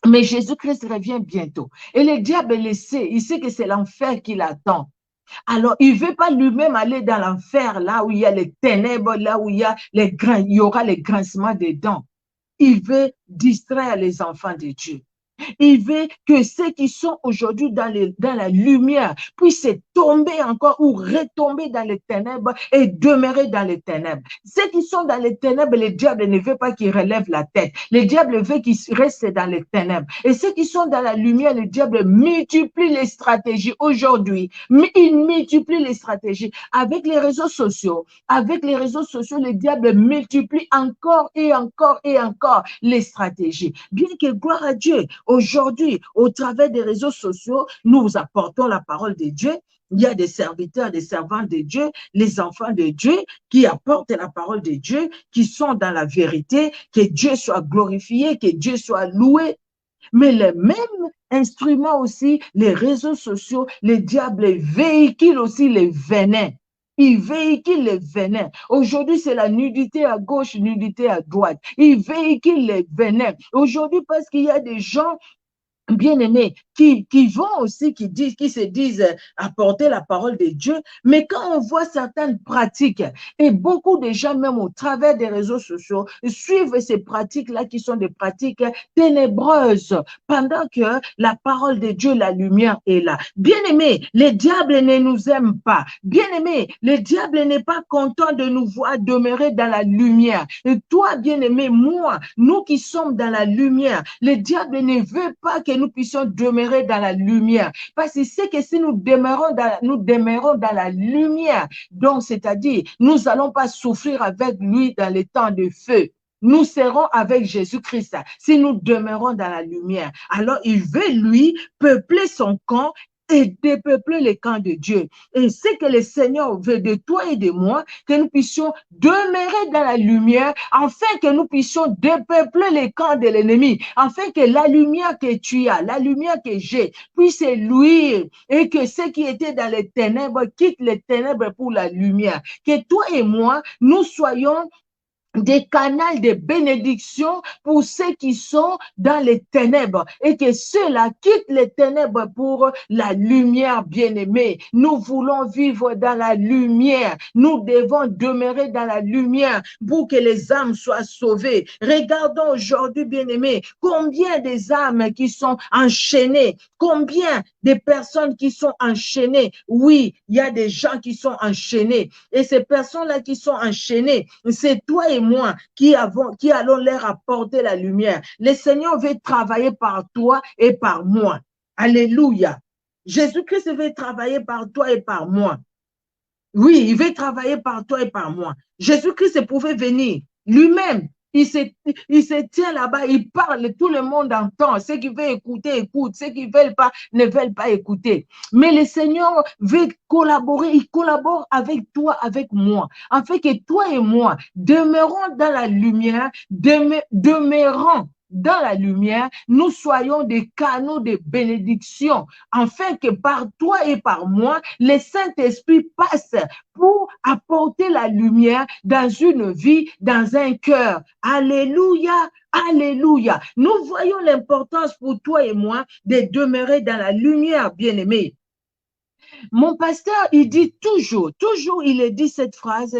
Speaker 1: Mais Jésus-Christ revient bientôt. Et le diable le sait. Il sait que c'est l'enfer qui l'attend. Alors, il ne veut pas lui-même aller dans l'enfer, là où il y a les ténèbres, là où il y aura les grincements des dents. Il veut distraire les enfants de Dieu. Il veut que ceux qui sont aujourd'hui dans la lumière puissent tomber encore ou retomber dans les ténèbres et demeurer dans les ténèbres. Ceux qui sont dans les ténèbres, le diable ne veut pas qu'ils relèvent la tête. Le diable veut qu'ils restent dans les ténèbres. Et ceux qui sont dans la lumière, le diable multiplie les stratégies aujourd'hui. Mais il multiplie les stratégies. Avec les réseaux sociaux, le diable multiplie encore et encore et encore les stratégies. Bien que, gloire à Dieu, aujourd'hui, au travers des réseaux sociaux, nous vous apportons la parole de Dieu. Il y a des serviteurs, des servants de Dieu, les enfants de Dieu qui apportent la parole de Dieu, qui sont dans la vérité, que Dieu soit glorifié, que Dieu soit loué. Mais les mêmes instruments aussi, les réseaux sociaux, les diables véhiculent aussi les venins. Ils véhiculent les venins. Aujourd'hui, c'est la nudité à gauche, nudité à droite. Ils véhiculent les venins. Aujourd'hui, parce qu'il y a des gens bien-aimés, qui vont aussi, qui se disent apporter la parole de Dieu, mais quand on voit certaines pratiques, et beaucoup de gens, même au travers des réseaux sociaux, suivent ces pratiques-là qui sont des pratiques ténébreuses, pendant que la parole de Dieu, la lumière est là. Bien-aimés, le diable ne nous aime pas. Bien-aimés, le diable n'est pas content de nous voir demeurer dans la lumière. Et toi, bien-aimé, moi, nous qui sommes dans la lumière, le diable ne veut pas que nous puissions demeurer dans la lumière. Parce qu'il sait que si nous demeurons dans la lumière, donc c'est-à-dire, nous n'allons pas souffrir avec lui dans les temps de feu. Nous serons avec Jésus-Christ si nous demeurons dans la lumière. Alors, il veut, lui, peupler son camp et dépeupler les camps de Dieu. Et c'est que le Seigneur veut de toi et de moi, que nous puissions demeurer dans la lumière, afin que nous puissions dépeupler les camps de l'ennemi, afin que la lumière que tu as, la lumière que j'ai, puisse luire, et que ceux qui étaient dans les ténèbres quittent les ténèbres pour la lumière. Que toi et moi, nous soyons des canaux de bénédiction pour ceux qui sont dans les ténèbres et que ceux-là quittent les ténèbres pour la lumière, bien-aimée. Nous voulons vivre dans la lumière. Nous devons demeurer dans la lumière pour que les âmes soient sauvées. Regardons aujourd'hui, bien-aimés, combien des âmes qui sont enchaînées, combien de personnes qui sont enchaînées. Oui, il y a des gens qui sont enchaînés et ces personnes-là qui sont enchaînées, c'est toi et moi qui allons leur apporter la lumière. Le Seigneur veut travailler par toi et par moi. Alléluia. Jésus-Christ veut travailler par toi et par moi. Oui, il veut travailler par toi et par moi. Jésus-Christ pouvait venir lui-même. Il se tient là-bas, il parle, tout le monde entend. Ceux qui veulent écouter, écoutent. Ceux qui ne veulent pas, ne veulent pas écouter. Mais le Seigneur veut collaborer, il collabore avec toi, avec moi, afin que toi et moi demeurons dans la lumière, demeurons dans la lumière, nous soyons des canaux de bénédiction, afin que par toi et par moi, le Saint-Esprit passe pour apporter la lumière dans une vie, dans un cœur. Alléluia, alléluia. Nous voyons l'importance pour toi et moi de demeurer dans la lumière, bien-aimés. Mon pasteur, il dit toujours, il dit cette phrase,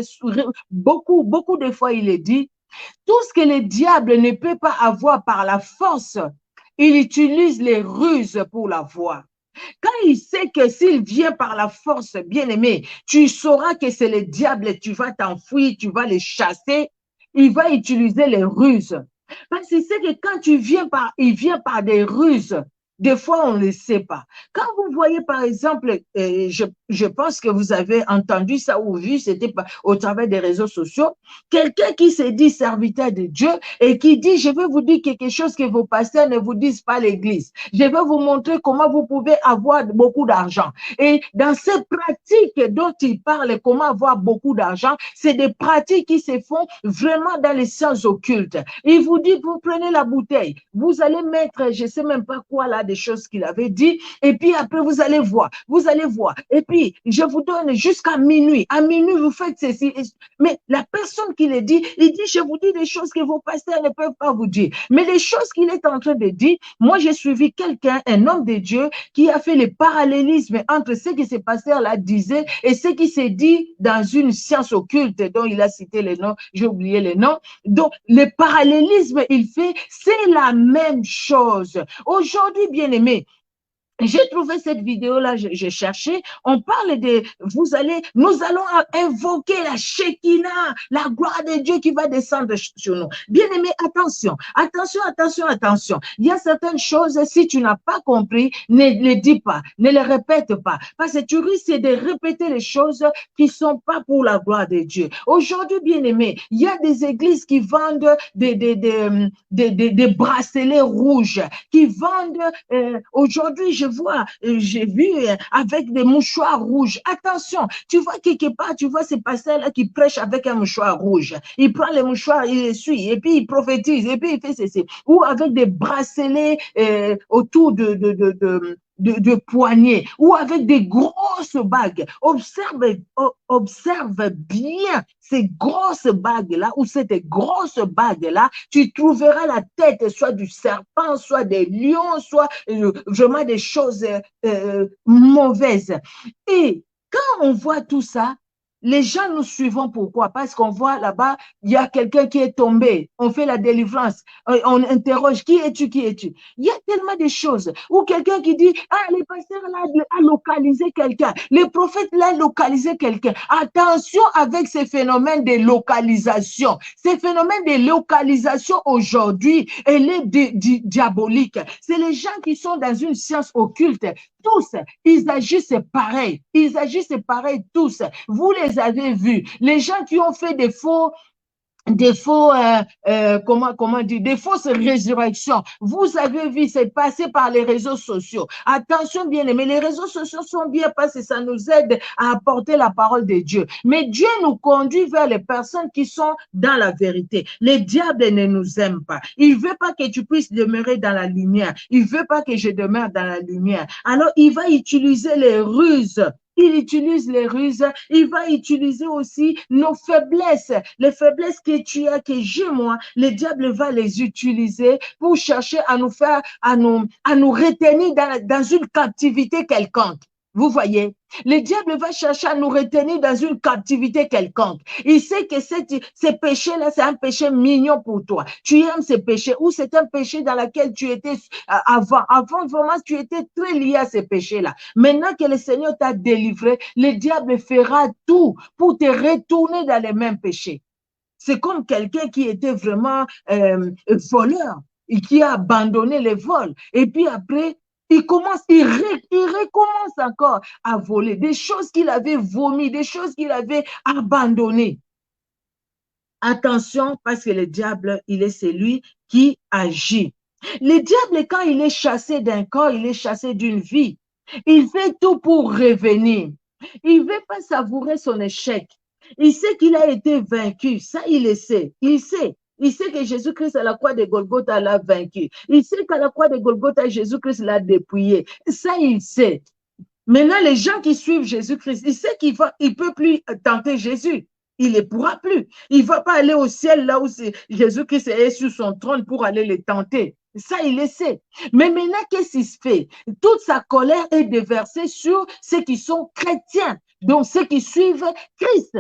Speaker 1: beaucoup de fois il dit, tout ce que le diable ne peut pas avoir par la force, il utilise les ruses pour l'avoir. Quand il sait que s'il vient par la force, bien-aimé, tu sauras que c'est le diable, tu vas t'enfuir, tu vas les chasser, il va utiliser les ruses. Parce qu'il sait que quand il vient par des ruses. Des fois, on ne le sait pas. Quand vous voyez, par exemple, je pense que vous avez entendu ça ou vu, c'était au travers des réseaux sociaux, quelqu'un qui se dit serviteur de Dieu et qui dit, je vais vous dire quelque chose que vos pasteurs ne vous disent pas à l'église. Je vais vous montrer comment vous pouvez avoir beaucoup d'argent. Et dans ces pratiques dont il parle, comment avoir beaucoup d'argent, c'est des pratiques qui se font vraiment dans les sciences occultes. Il vous dit, vous prenez la bouteille, vous allez mettre, je ne sais même pas quoi là, des choses qu'il avait dit. Et puis après, vous allez voir, vous allez voir. Et puis, je vous donne jusqu'à minuit. À minuit, vous faites ceci. Mais la personne qui le dit, il dit, je vous dis des choses que vos pasteurs ne peuvent pas vous dire. Mais les choses qu'il est en train de dire, moi, j'ai suivi quelqu'un, un homme de Dieu, qui a fait le parallélisme entre ce que ces pasteurs-là disaient et ce qui s'est dit dans une science occulte dont il a cité les noms, j'ai oublié les noms. Donc, le parallélisme, il fait, c'est la même chose. Aujourd'hui, bien aimé, j'ai trouvé cette vidéo-là, j'ai cherché. On parle de, nous allons invoquer la Shekinah, la gloire de Dieu qui va descendre sur nous. Bien aimé, attention, attention, attention, attention. Il y a certaines choses, si tu n'as pas compris, ne les dis pas, ne les répète pas. Parce que tu risques de répéter les choses qui sont pas pour la gloire de Dieu. Aujourd'hui, bien aimé, il y a des églises qui vendent des bracelets rouges, qui vendent, aujourd'hui, j'ai vu avec des mouchoirs rouges. Attention, tu vois quelque part, tu vois ces pasteurs-là qui prêchent avec un mouchoir rouge. Il prend les mouchoirs, il les suit, et puis il prophétise, et puis il fait ceci. Ou avec des bracelets autour de poignets, ou avec des grosses bagues. Observe bien ces grosses bagues-là, ou cette grosse bague-là, tu trouveras la tête soit du serpent, soit des lions, soit vraiment des choses mauvaises. Et quand on voit tout ça, les gens nous suivons. Pourquoi? Parce qu'on voit là-bas, il y a quelqu'un qui est tombé. On fait la délivrance. On interroge, qui es-tu, qui es-tu? Il y a tellement de choses. Ou quelqu'un qui dit, ah, le pasteur là a localisé quelqu'un. Le prophète là a localisé quelqu'un. Attention avec ces phénomènes de localisation. Ces phénomènes de localisation aujourd'hui, elle est diabolique. C'est les gens qui sont dans une science occulte. Tous, ils agissent pareil. Ils agissent pareil tous. Vous les avez vus. Les gens qui ont fait des fausses résurrections. Vous avez vu, c'est passé par les réseaux sociaux. Attention bien aimé, les réseaux sociaux sont bien parce que ça nous aide à apporter la parole de Dieu. Mais Dieu nous conduit vers les personnes qui sont dans la vérité. Les diables ne nous aiment pas. Il veut pas que tu puisses demeurer dans la lumière. Il veut pas que je demeure dans la lumière. Alors, il va utiliser les ruses. Il utilise les ruses, il va utiliser aussi nos faiblesses, les faiblesses que tu as, que j'ai moi, le diable va les utiliser pour chercher à nous faire, à nous retenir dans une captivité quelconque. Vous voyez, le diable va chercher à nous retenir dans une captivité quelconque. Il sait que ces péchés-là, c'est un péché mignon pour toi. Tu aimes ces péchés ou c'est un péché dans lequel tu étais avant. Avant, vraiment, tu étais très lié à ces péchés-là. Maintenant que le Seigneur t'a délivré, le diable fera tout pour te retourner dans les mêmes péchés. C'est comme quelqu'un qui était vraiment voleur et qui a abandonné les vols. Et puis après, il recommence encore à voler des choses qu'il avait vomi, des choses qu'il avait abandonnées. Attention, parce que le diable, il est celui qui agit. Le diable, quand il est chassé d'un corps, il est chassé d'une vie. Il fait tout pour revenir. Il ne veut pas savourer son échec. Il sait qu'il a été vaincu. Ça, il le sait. Il sait. Il sait que Jésus-Christ à la croix de Golgotha l'a vaincu. Il sait qu'à la croix de Golgotha, Jésus-Christ l'a dépouillé. Ça, il sait. Maintenant, les gens qui suivent Jésus-Christ, il sait qu'il ne peut plus tenter Jésus. Il ne pourra plus. Il ne va pas aller au ciel là où Jésus-Christ est sur son trône pour aller les tenter. Ça, il le sait. Mais maintenant, qu'est-ce qu'il se fait? Toute sa colère est déversée sur ceux qui sont chrétiens, donc ceux qui suivent Christ.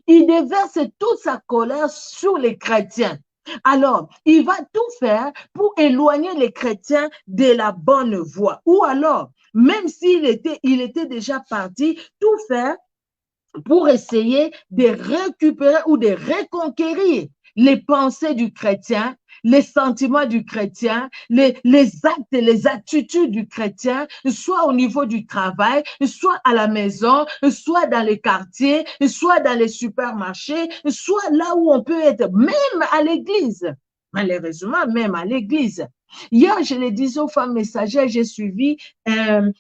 Speaker 1: Il déverse toute sa colère sur les chrétiens. Alors, il va tout faire pour éloigner les chrétiens de la bonne voie. Ou alors, même s'il était déjà parti, tout faire pour essayer de récupérer ou de reconquérir les pensées du chrétien, les sentiments du chrétien, les actes et les attitudes du chrétien, soit au niveau du travail, soit à la maison, soit dans les quartiers, soit dans les supermarchés, soit là où on peut être, même à l'église. Malheureusement, même à l'église. Hier, je le disais aux femmes messagères, j'ai suivi,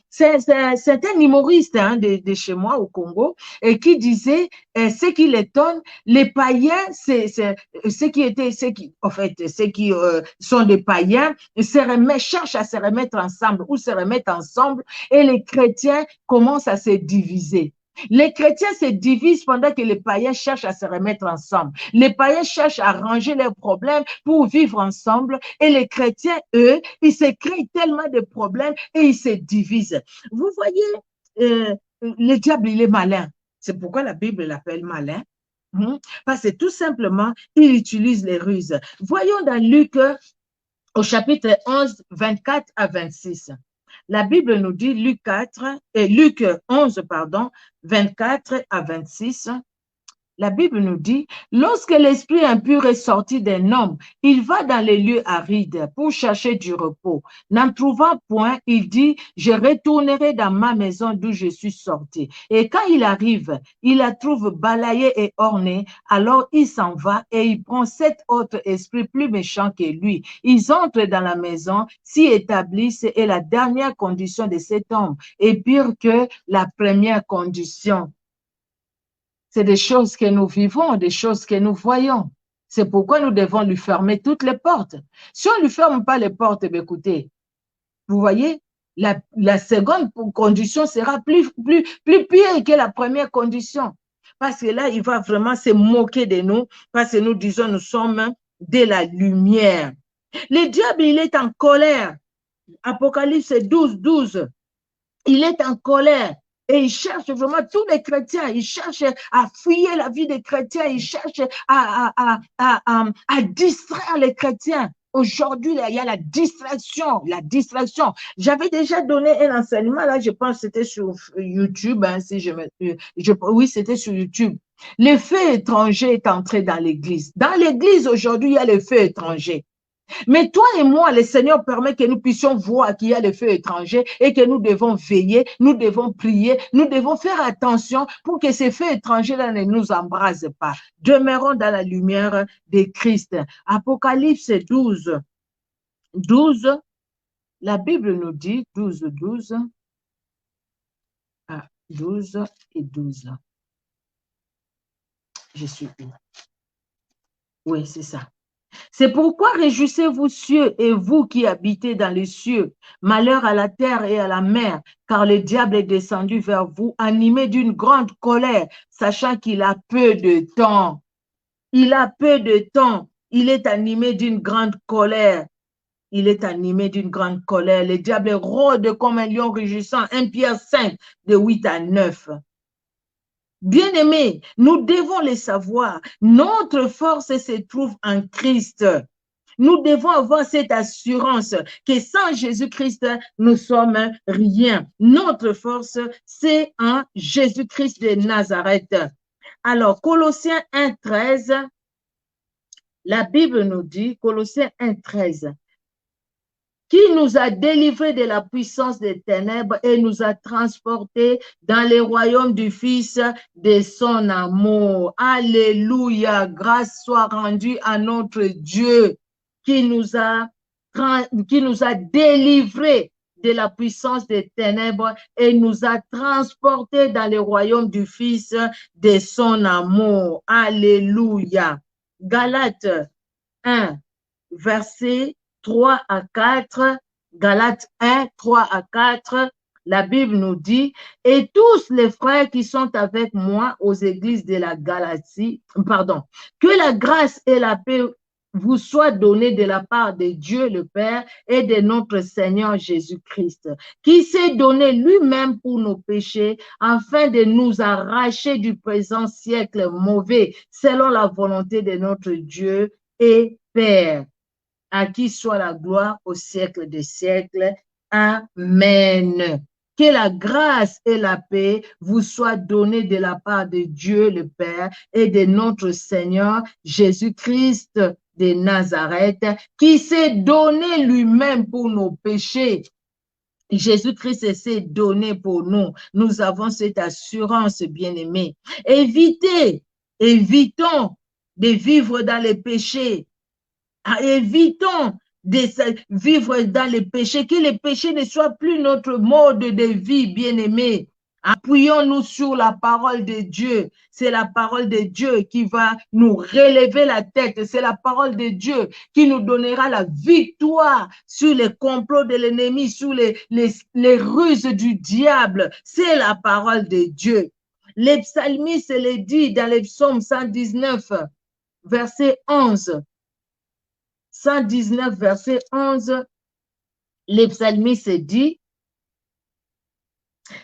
Speaker 1: c'est un humoriste hein, de chez moi au Congo, et qui disait, ce qui l'étonne, les païens, ceux qui étaient, en fait, ceux qui sont des païens, cherchent à se remettre ensemble ou se remettre ensemble, et les chrétiens commencent à se diviser. Les chrétiens se divisent pendant que les païens cherchent à se remettre ensemble. Les païens cherchent à arranger leurs problèmes pour vivre ensemble et les chrétiens, eux, ils se créent tellement de problèmes et ils se divisent. Vous voyez, le diable, il est malin. C'est pourquoi la Bible l'appelle malin. Parce que tout simplement, il utilise les ruses. Voyons dans Luc au chapitre 11, 24 à 26. La Bible nous dit, Luc 11, pardon, 24 à 26, la Bible nous dit, lorsque l'esprit impur est sorti d'un homme, il va dans les lieux arides pour chercher du repos. N'en trouvant point, il dit, je retournerai dans ma maison d'où je suis sorti. Et quand il arrive, il la trouve balayée et ornée, alors il s'en va et il prend 7 autres esprits plus méchants que lui. Ils entrent dans la maison, s'y établissent et la dernière condition de cet homme est pire que la première condition. C'est des choses que nous vivons, des choses que nous voyons. C'est pourquoi nous devons lui fermer toutes les portes. Si on ne lui ferme pas les portes, eh bien, écoutez, vous voyez, la seconde condition sera plus pire que la première condition. Parce que là, il va vraiment se moquer de nous, parce que nous disons, nous sommes de la lumière. Le diable, il est en colère. Apocalypse 12, 12. Il est en colère. Et il cherche vraiment tous les chrétiens, il cherche à fouiller la vie des chrétiens, il cherche à distraire les chrétiens. Aujourd'hui, il y a la distraction, la distraction. J'avais déjà donné un enseignement, là, je pense que c'était sur YouTube, hein, si oui, c'était sur YouTube. Le feu étranger est entré dans l'église. Dans l'église, aujourd'hui, il y a le feu étranger. Mais toi et moi, le Seigneur permet que nous puissions voir qu'il y a le feu étranger et que nous devons veiller, nous devons prier, nous devons faire attention pour que ces feux étrangers-là ne nous embrasent pas. Demeurons dans la lumière de Christ. Apocalypse 12, 12, la Bible nous dit, 12, 12, 12 et 12. Je suis où? Oui, c'est ça. C'est pourquoi réjouissez-vous cieux et vous qui habitez dans les cieux, malheur à la terre et à la mer, car le diable est descendu vers vous, animé d'une grande colère, sachant qu'il a peu de temps. Il a peu de temps. Il est animé d'une grande colère. Il est animé d'une grande colère. Le diable rôde comme un lion rugissant. 1 Pierre 5, de 8 à 9. Bien-aimés, nous devons le savoir. Notre force se trouve en Christ. Nous devons avoir cette assurance que sans Jésus-Christ, nous sommes rien. Notre force, c'est en Jésus-Christ de Nazareth. Alors, Colossiens 1,13, la Bible nous dit, Colossiens 1,13, qui nous a délivrés de la puissance des ténèbres et nous a transportés dans les royaumes du Fils de son amour. Alléluia, grâce soit rendue à notre Dieu qui nous a délivrés de la puissance des ténèbres et nous a transportés dans les royaumes du Fils de son amour. Alléluia. Galates 1, verset 3 à 4, Galates 1, 3 à 4, la Bible nous dit, et tous les frères qui sont avec moi aux églises de la Galatie, que la grâce et la paix vous soient données de la part de Dieu le Père et de notre Seigneur Jésus-Christ, qui s'est donné lui-même pour nos péchés afin de nous arracher du présent siècle mauvais, selon la volonté de notre Dieu et Père. À qui soit la gloire au siècle des siècles. Amen. Que la grâce et la paix vous soient données de la part de Dieu le Père et de notre Seigneur Jésus-Christ de Nazareth, qui s'est donné lui-même pour nos péchés. Jésus-Christ s'est donné pour nous. Nous avons cette assurance, bien-aimés. Évitons de vivre dans les péchés. Évitons vivre dans les péchés, que les péchés ne soient plus notre mode de vie, bien-aimés. Appuyons-nous sur la parole de Dieu. C'est la parole de Dieu qui va nous relever la tête. C'est la parole de Dieu qui nous donnera la victoire sur les complots de l'ennemi, sur les ruses du diable. C'est la parole de Dieu. Les psalmistes le dit dans le psaume 119, verset 11. 119, verset 11, les psalmistes dit, «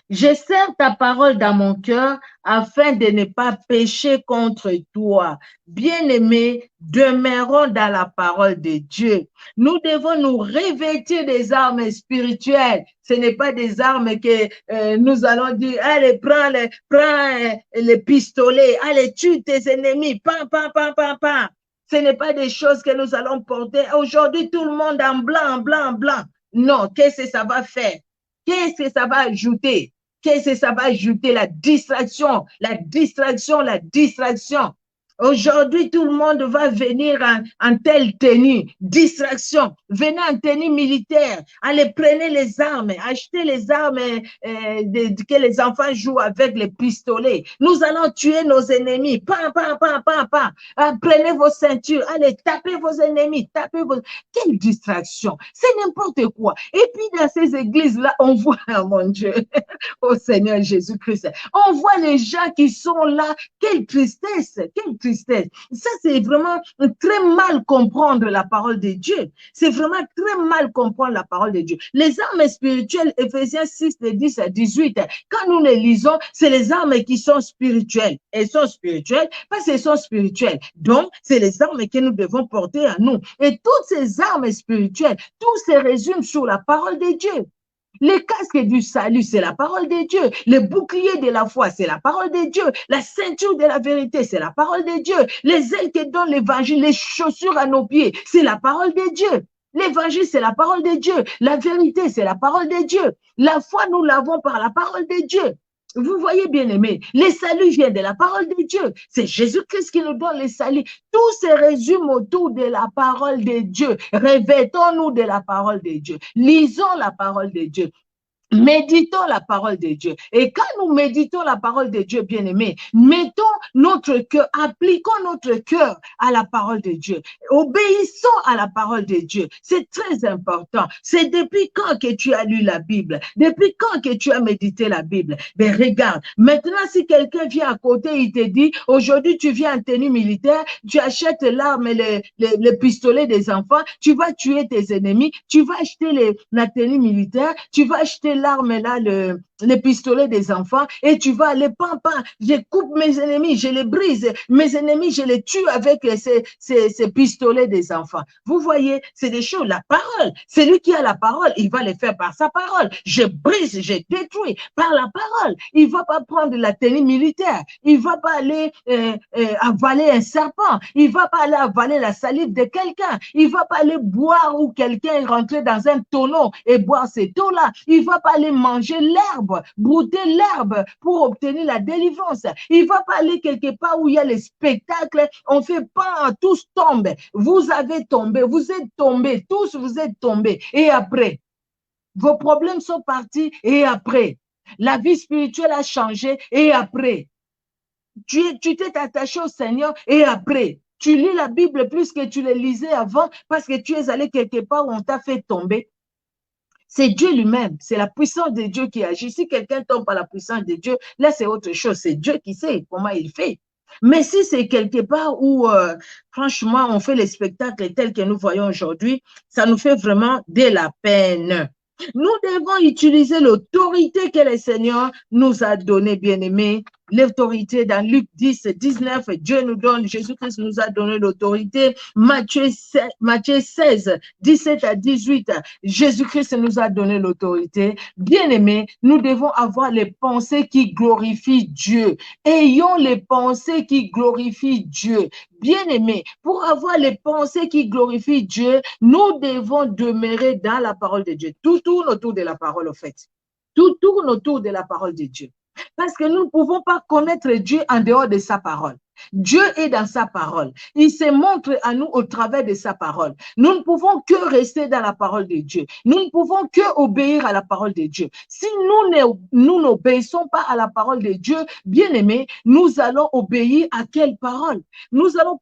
Speaker 1: Je serre ta parole dans mon cœur afin de ne pas pécher contre toi. » Bien-aimés, demeurons dans la parole de Dieu. Nous devons nous revêtir des armes spirituelles. Ce n'est pas des armes que nous allons dire, allez, prends les pistolets, allez, tue tes ennemis, pam, pam, pam, pam, pam. Ce n'est pas des choses que nous allons porter. Aujourd'hui, tout le monde en blanc, blanc, blanc. Non, qu'est-ce que ça va faire? Qu'est-ce que ça va ajouter? Qu'est-ce que ça va ajouter? La distraction, la distraction, la distraction. Aujourd'hui, tout le monde va venir en telle tenue, distraction. Venez en tenue militaire, allez, prenez les armes, achetez les armes que les enfants jouent avec les pistolets. Nous allons tuer nos ennemis. Pam, pam, pam, pam, pam. Prenez vos ceintures, allez, tapez vos ennemis, tapez vos... Quelle distraction! C'est n'importe quoi. Et puis, dans ces églises-là, on voit, oh mon Dieu, oh Seigneur Jésus-Christ, on voit les gens qui sont là. Quelle tristesse, quelle tristesse. Ça, c'est vraiment très mal comprendre la parole de Dieu. C'est vraiment très mal comprendre la parole de Dieu. Les armes spirituelles, Ephésiens 6, de 10 à 18, quand nous les lisons, c'est les armes qui sont spirituelles. Elles sont spirituelles parce qu'elles sont spirituelles. Donc, c'est les armes que nous devons porter à nous. Et toutes ces armes spirituelles, tout se résume sur la parole de Dieu. Les casques du salut, c'est la parole de Dieu. Les boucliers de la foi, c'est la parole de Dieu. La ceinture de la vérité, c'est la parole de Dieu. Les ailes que donne l'évangile, les chaussures à nos pieds, c'est la parole de Dieu. L'évangile, c'est la parole de Dieu. La vérité, c'est la parole de Dieu. La foi, nous l'avons par la parole de Dieu. Vous voyez, bien aimé, les saluts viennent de la parole de Dieu. C'est Jésus-Christ qui nous donne les saluts. Tout se résume autour de la parole de Dieu. Revêtons-nous de la parole de Dieu. Lisons la parole de Dieu. Méditons la parole de Dieu. Et quand nous méditons la parole de Dieu, bien-aimés, mettons notre cœur, appliquons notre cœur à la parole de Dieu. Obéissons à la parole de Dieu. C'est très important. C'est depuis quand que tu as lu la Bible? Depuis quand que tu as médité la Bible? Ben regarde, maintenant si quelqu'un vient à côté, il te dit, aujourd'hui tu viens en tenue militaire, tu achètes l'arme et le pistolet des enfants, tu vas tuer tes ennemis, tu vas acheter la tenue militaire, tu vas acheter l'arme là, le pistolet des enfants, et tu vas aller, pam, pam, je coupe mes ennemis, je les brise, mes ennemis, je les tue avec ces pistolets des enfants. Vous voyez, c'est des choses, la parole, c'est lui qui a la parole, il va les faire par sa parole. Je brise, je détruis par la parole. Il va pas prendre la tenue militaire, il va pas aller avaler un serpent, il va pas aller avaler la salive de quelqu'un, il va pas aller boire ou quelqu'un est rentré dans un tonneau et boire cette eau-là, il va pas aller manger l'herbe, brouter l'herbe pour obtenir la délivrance. Il va pas aller quelque part où il y a les spectacles, on fait pas, tous tombent. Vous avez tombé, vous êtes tombés, tous vous êtes tombés. Et après, vos problèmes sont partis et après, la vie spirituelle a changé et après, tu t'es attaché au Seigneur et après, tu lis la Bible plus que tu le lisais avant parce que tu es allé quelque part où on t'a fait tomber. C'est Dieu lui-même, c'est la puissance de Dieu qui agit. Si quelqu'un tombe par la puissance de Dieu, là c'est autre chose, c'est Dieu qui sait comment il fait. Mais si c'est quelque part où, franchement, on fait les spectacles tels que nous voyons aujourd'hui, ça nous fait vraiment de la peine. Nous devons utiliser l'autorité que le Seigneur nous a donnée, bien-aimés. L'autorité dans Luc 10, 19, Dieu nous donne, Jésus-Christ nous a donné l'autorité. Matthieu 16, 17 à 18, Jésus-Christ nous a donné l'autorité. Bien-aimés, nous devons avoir les pensées qui glorifient Dieu. Ayons les pensées qui glorifient Dieu. Bien-aimés, pour avoir les pensées qui glorifient Dieu, nous devons demeurer dans la parole de Dieu. Tout tourne autour de la parole, en fait. Tout tourne autour de la parole de Dieu. Parce que nous ne pouvons pas connaître Dieu en dehors de sa parole. Dieu est dans sa parole. Il se montre à nous au travers de sa parole. Nous ne pouvons que rester dans la parole de Dieu. Nous ne pouvons que obéir à la parole de Dieu. Si nous n'obéissons pas à la parole de Dieu, bien aimé, nous allons obéir à quelle parole? Nous allons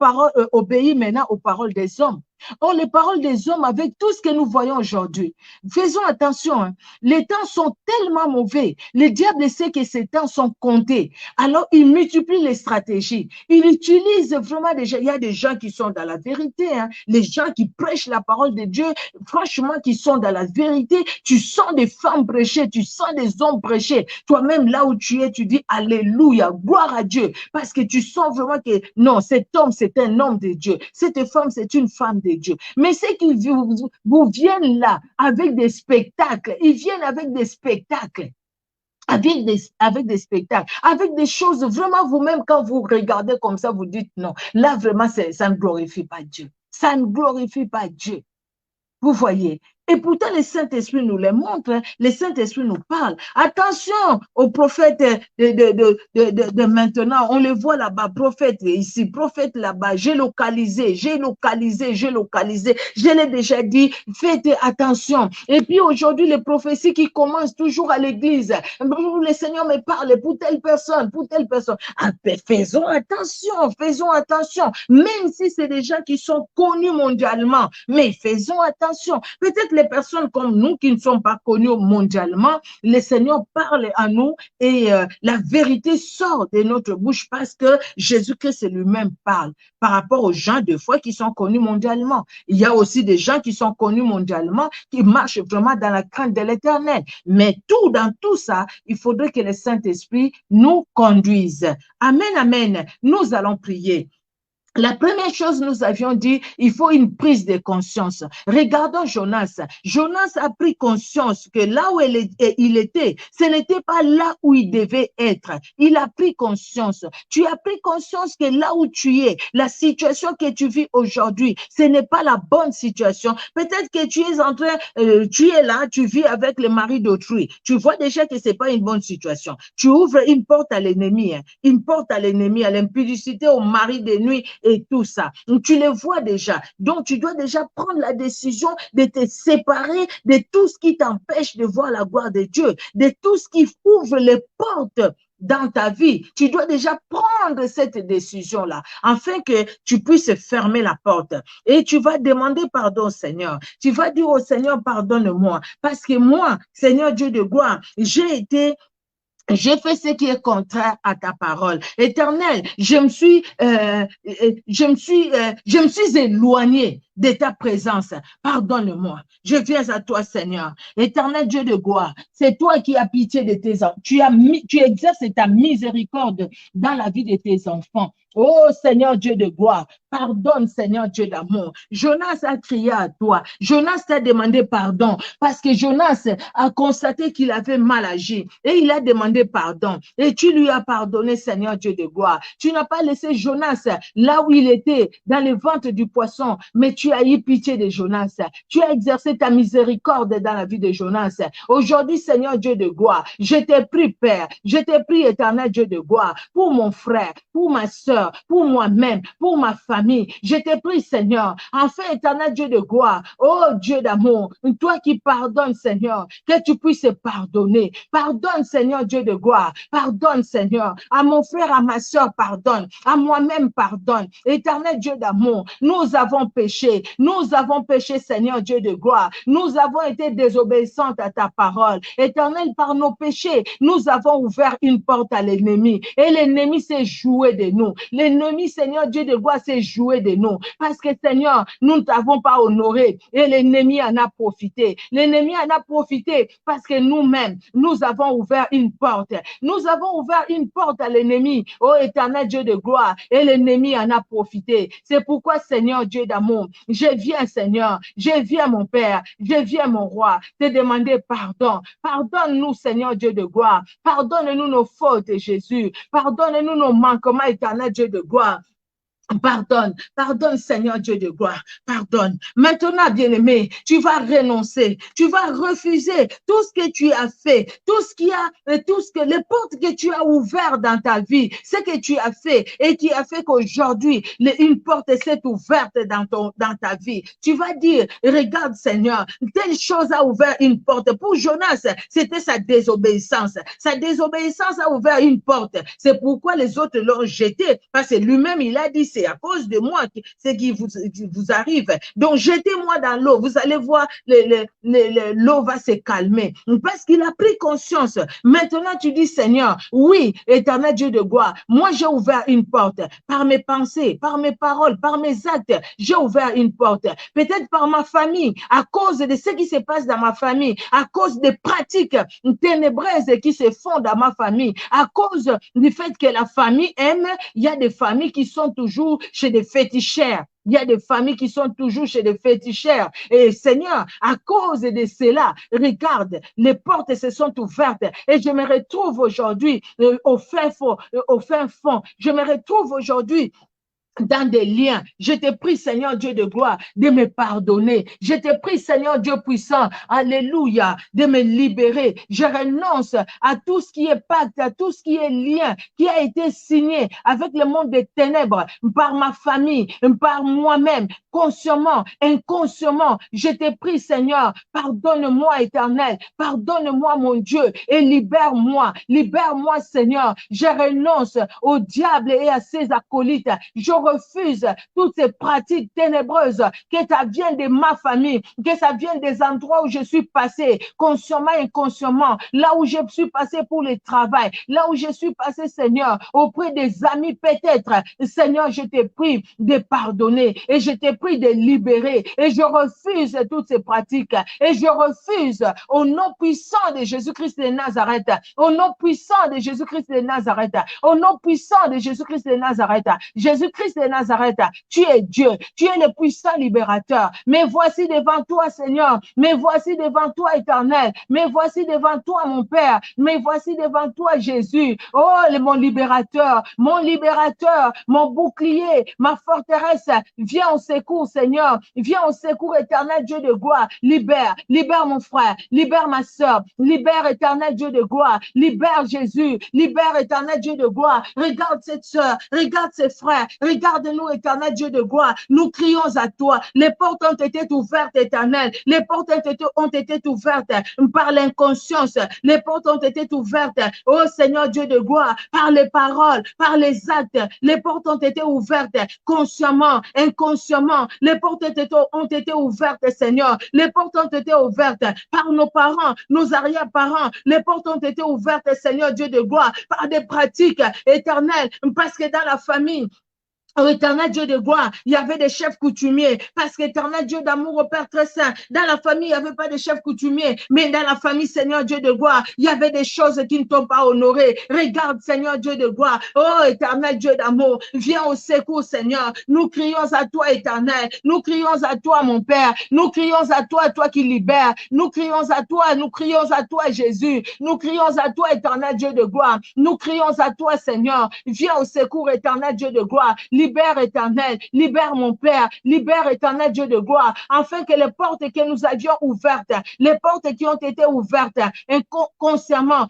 Speaker 1: obéir maintenant aux paroles des hommes. Or, les paroles des hommes, avec tout ce que nous voyons aujourd'hui, faisons attention, hein. Les temps sont tellement mauvais. Le diable sait que ces temps sont comptés. Alors, il multiplie les stratégies. Il utilise vraiment des gens. Il y a des gens qui sont dans la vérité, hein. Les gens qui prêchent la parole de Dieu, franchement, qui sont dans la vérité. Tu sens des femmes prêcher, tu sens des hommes prêcher. Toi-même, là où tu es, tu dis Alléluia, gloire à Dieu. Parce que tu sens vraiment que non, cet homme, c'est un homme de Dieu. Cette femme, c'est une femme de Dieu. Mais c'est qu'ils vous viennent là avec des spectacles. Ils viennent avec des spectacles. Avec des spectacles, avec des choses, vraiment vous-même, quand vous regardez comme ça, vous dites non. Là, vraiment, ça ne glorifie pas Dieu. Ça ne glorifie pas Dieu. Vous voyez? Et pourtant, le Saint-Esprit nous les montre, hein. Le Saint-Esprit nous parle. Attention aux prophètes de maintenant. On les voit là-bas, prophète ici, prophète là-bas. J'ai localisé. Je l'ai déjà dit, faites attention. Et puis aujourd'hui, les prophéties qui commencent toujours à l'église. Le Seigneur me parle pour telle personne. Ah, ben, faisons attention. Même si c'est des gens qui sont connus mondialement, mais faisons attention. Peut-être les personnes comme nous qui ne sont pas connues mondialement, le Seigneur parle à nous et la vérité sort de notre bouche parce que Jésus-Christ lui-même parle par rapport aux gens de foi qui sont connus mondialement. Il y a aussi des gens qui sont connus mondialement qui marchent vraiment dans la crainte de l'Éternel. Mais dans tout ça, il faudrait que le Saint-Esprit nous conduise. Amen, amen. Nous allons prier. La première chose, nous avions dit, il faut une prise de conscience. Regardons Jonas. Jonas a pris conscience que là où il était, ce n'était pas là où il devait être. Il a pris conscience. Tu as pris conscience que là où tu es, la situation que tu vis aujourd'hui, ce n'est pas la bonne situation. Peut-être que tu es tu es là, tu vis avec le mari d'autrui. Tu vois déjà que c'est pas une bonne situation. Tu ouvres une porte à l'ennemi, hein, une porte à l'ennemi, à l'impudicité, au mari de nuit, et tout ça. Donc, tu les vois déjà. Donc, tu dois déjà prendre la décision de te séparer de tout ce qui t'empêche de voir la gloire de Dieu, de tout ce qui ouvre les portes dans ta vie. Tu dois déjà prendre cette décision-là, afin que tu puisses fermer la porte. Et tu vas demander pardon au Seigneur. Tu vas dire au Seigneur, pardonne-moi, parce que moi, Seigneur Dieu de gloire, j'ai fait ce qui est contraire à ta parole. Éternel, je me suis éloigné de ta présence. Pardonne-moi. Je viens à toi, Seigneur. Éternel Dieu de gloire, c'est toi qui as pitié de tes enfants. Tu exerces ta miséricorde dans la vie de tes enfants. Oh Seigneur Dieu de gloire, pardonne Seigneur Dieu d'amour. Jonas a crié à toi. Jonas t'a demandé pardon parce que Jonas a constaté qu'il avait mal agi et il a demandé pardon. Et tu lui as pardonné Seigneur Dieu de gloire. Tu n'as pas laissé Jonas là où il était, dans le ventre du poisson, mais tu as eu pitié de Jonas. Tu as exercé ta miséricorde dans la vie de Jonas. Aujourd'hui, Seigneur Dieu de gloire, je t'ai pris, Père, je t'ai pris, éternel Dieu de gloire, pour mon frère, pour ma soeur, pour moi-même, pour ma famille. Je t'ai pris, Seigneur, enfin, éternel Dieu de gloire, oh Dieu d'amour, toi qui pardonnes, Seigneur, que tu puisses pardonner. Pardonne, Seigneur Dieu de gloire, pardonne, Seigneur, à mon frère, à ma soeur, pardonne, à moi-même, pardonne. Éternel Dieu d'amour, nous avons péché, Seigneur Dieu de gloire, nous avons été désobéissantes à ta parole. Éternel, par nos péchés, nous avons ouvert une porte à l'ennemi et l'ennemi s'est joué de nous. L'ennemi, Seigneur Dieu de gloire, s'est joué de nous. Parce que, Seigneur, nous ne t'avons pas honoré et l'ennemi en a profité. L'ennemi en a profité parce que nous-mêmes, nous avons ouvert une porte. Nous avons ouvert une porte à l'ennemi, ô éternel Dieu de gloire, et l'ennemi en a profité. C'est pourquoi, Seigneur Dieu d'amour, je viens, Seigneur, je viens, mon Père, je viens, mon roi, te demander pardon. Pardonne-nous, Seigneur Dieu de gloire. Pardonne-nous nos fautes, Jésus. Pardonne-nous nos manquements, éternel Dieu de gloire. Pardonne, pardonne Seigneur Dieu de gloire, pardonne. Maintenant, bien-aimé, tu vas renoncer, tu vas refuser tout ce que tu as fait, les portes que tu as ouvertes dans ta vie, ce que tu as fait et qui a fait qu'aujourd'hui, une porte s'est ouverte dans ta vie. Tu vas dire, regarde Seigneur, telle chose a ouvert une porte. Pour Jonas, c'était sa désobéissance. Sa désobéissance a ouvert une porte. C'est pourquoi les autres l'ont jeté, parce que lui-même, il a dit, c'est à cause de moi ce qui vous arrive. Donc, jetez-moi dans l'eau. Vous allez voir, l'eau va se calmer. Parce qu'il a pris conscience. Maintenant, tu dis, Seigneur, oui, éternel Dieu de gloire, moi, j'ai ouvert une porte. Par mes pensées, par mes paroles, par mes actes, j'ai ouvert une porte. Peut-être par ma famille, à cause de ce qui se passe dans ma famille, à cause des pratiques ténébreuses qui se font dans ma famille, à cause du fait que la famille aime, il y a des familles qui sont toujours chez des féticheurs. Il y a des familles qui sont toujours chez des féticheurs. Et Seigneur, à cause de cela, regarde, les portes se sont ouvertes et je me retrouve aujourd'hui au fin fond. Je me retrouve aujourd'hui dans des liens. Je te prie, Seigneur Dieu de gloire, de me pardonner. Je te prie, Seigneur Dieu puissant, alléluia, de me libérer. Je renonce à tout ce qui est pacte, à tout ce qui est lien, qui a été signé avec le monde des ténèbres, par ma famille, par moi-même, consciemment, inconsciemment. Je te prie, Seigneur, pardonne-moi, Éternel, pardonne-moi, mon Dieu, et libère-moi, Seigneur. Je renonce au diable et à ses acolytes. Je refuse toutes ces pratiques ténébreuses, que ça vienne de ma famille, que ça vienne des endroits où je suis passé, consciemment et inconsciemment, là où je suis passé pour le travail, là où je suis passé, Seigneur, auprès des amis peut-être. Seigneur, je te prie de pardonner et je te prie de libérer et je refuse toutes ces pratiques et je refuse au nom puissant de Jésus-Christ de Nazareth, au nom puissant de Jésus-Christ de Nazareth, au nom puissant de Jésus-Christ de Nazareth. Jésus-Christ de Nazareth, tu es Dieu, tu es le puissant libérateur. Mais voici devant toi, Seigneur, mais voici devant toi, Éternel, mais voici devant toi, mon Père, mais voici devant toi, Jésus. Oh, mon libérateur, mon bouclier, ma forteresse, viens au secours, Seigneur, viens au secours, Éternel Dieu de gloire. Libère mon frère, libère ma soeur, libère, Éternel Dieu de gloire, libère Jésus, libère, Éternel Dieu de gloire. Regarde cette soeur, regarde ses frères, regarde-nous, Éternel Dieu de gloire. Nous crions à toi. Les portes ont été ouvertes, Éternel. Les portes ont été ouvertes par l'inconscience. Les portes ont été ouvertes, oh Seigneur Dieu de gloire, par les paroles, par les actes. Les portes ont été ouvertes consciemment, inconsciemment. Les portes ont été ouvertes, Seigneur. Les portes ont été ouvertes par nos parents, nos arrière-parents. Les portes ont été ouvertes, Seigneur Dieu de gloire, par des pratiques éternelles. Parce que dans la famille, oh, éternel Dieu de gloire, il y avait des chefs coutumiers, parce qu'éternel Dieu d'amour au Père très saint, dans la famille, il n'y avait pas de chefs coutumiers, mais dans la famille, Seigneur Dieu de gloire, il y avait des choses qui ne t'ont pas honoré. Regarde, Seigneur Dieu de gloire, oh, éternel Dieu d'amour, viens au secours, Seigneur. Nous crions à toi, éternel. Nous crions à toi, mon Père. Nous crions à toi qui libères. Nous crions à toi, Jésus. Nous crions à toi, éternel Dieu de gloire. Nous crions à toi, Seigneur. Viens au secours, éternel Dieu de gloire. Libère, Éternel, libère mon Père, libère, Éternel Dieu de gloire, afin que les portes que nous avions ouvertes, les portes qui ont été ouvertes inconsciemment,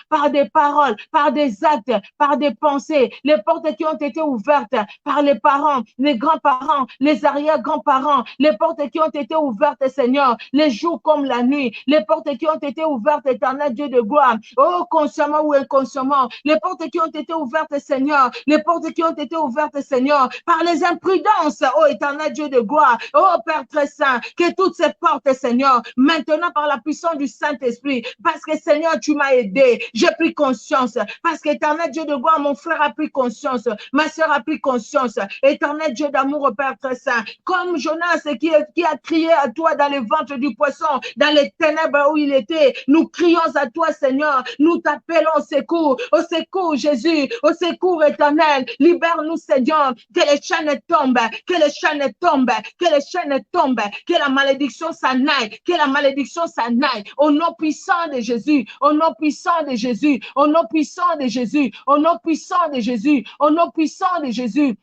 Speaker 1: par des paroles, par des actes, par des pensées, les portes qui ont été ouvertes par les parents, les grands-parents, les arrière-grands-parents, les portes qui ont été ouvertes, Seigneur, les jours comme la nuit, les portes qui ont été ouvertes, Éternel Dieu de gloire, oh, consciemment ou inconsciemment, les portes qui ont été ouvertes, Seigneur, les portes qui ont été ouvertes, Seigneur, par les imprudences, oh éternel Dieu de gloire, oh Père très saint, que toutes ces portes, Seigneur, maintenant par la puissance du Saint-Esprit, parce que Seigneur, tu m'as aidé, j'ai pris conscience, parce qu'éternel Dieu de gloire, mon frère a pris conscience, ma soeur a pris conscience, éternel Dieu d'amour, oh Père très saint, comme Jonas qui a crié à toi dans le ventre du poisson, dans les ténèbres où il était, nous crions à toi, Seigneur, nous t'appelons au secours, Jésus, au secours éternel, libère-nous, Seigneur, que les chaînes tombent, que les chaînes tombent, que les chaînes tombent, que la malédiction s'en aille, que la malédiction s'en aille, au nom puissant de Jésus, au nom puissant de Jésus, au nom puissant de Jésus, au nom puissant de Jésus, au nom puissant de Jésus.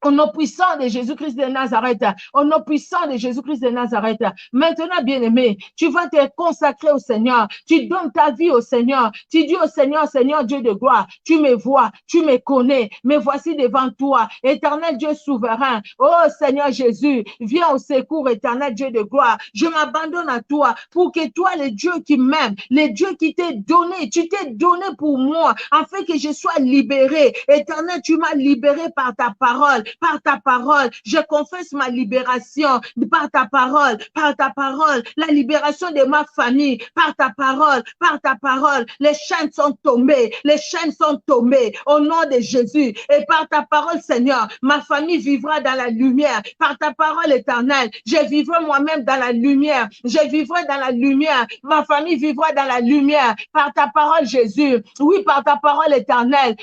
Speaker 1: Au nom puissant de Jésus-Christ de Nazareth, au nom puissant de Jésus-Christ de Nazareth. Maintenant, bien-aimé, tu vas te consacrer au Seigneur. Tu donnes ta vie au Seigneur. Tu dis au Seigneur, Seigneur Dieu de gloire, tu me vois, tu me connais, mais voici devant toi, éternel Dieu souverain. Oh Seigneur Jésus, viens au secours, éternel Dieu de gloire. Je m'abandonne à toi pour que toi, le Dieu qui m'aime, le Dieu qui t'est donné, tu t'es donné pour moi, afin que je sois libéré. Éternel, tu m'as libéré par ta parole. Par ta parole, je confesse ma libération par ta parole, la libération de ma famille, par ta parole, les chaînes sont tombées, au nom de Jésus. Et par ta parole, Seigneur, ma famille vivra dans la lumière. Par ta parole éternelle, je vivrai moi-même dans la lumière. Ma famille vivra dans la lumière. Par ta parole, Jésus. Oui, par ta parole éternelle,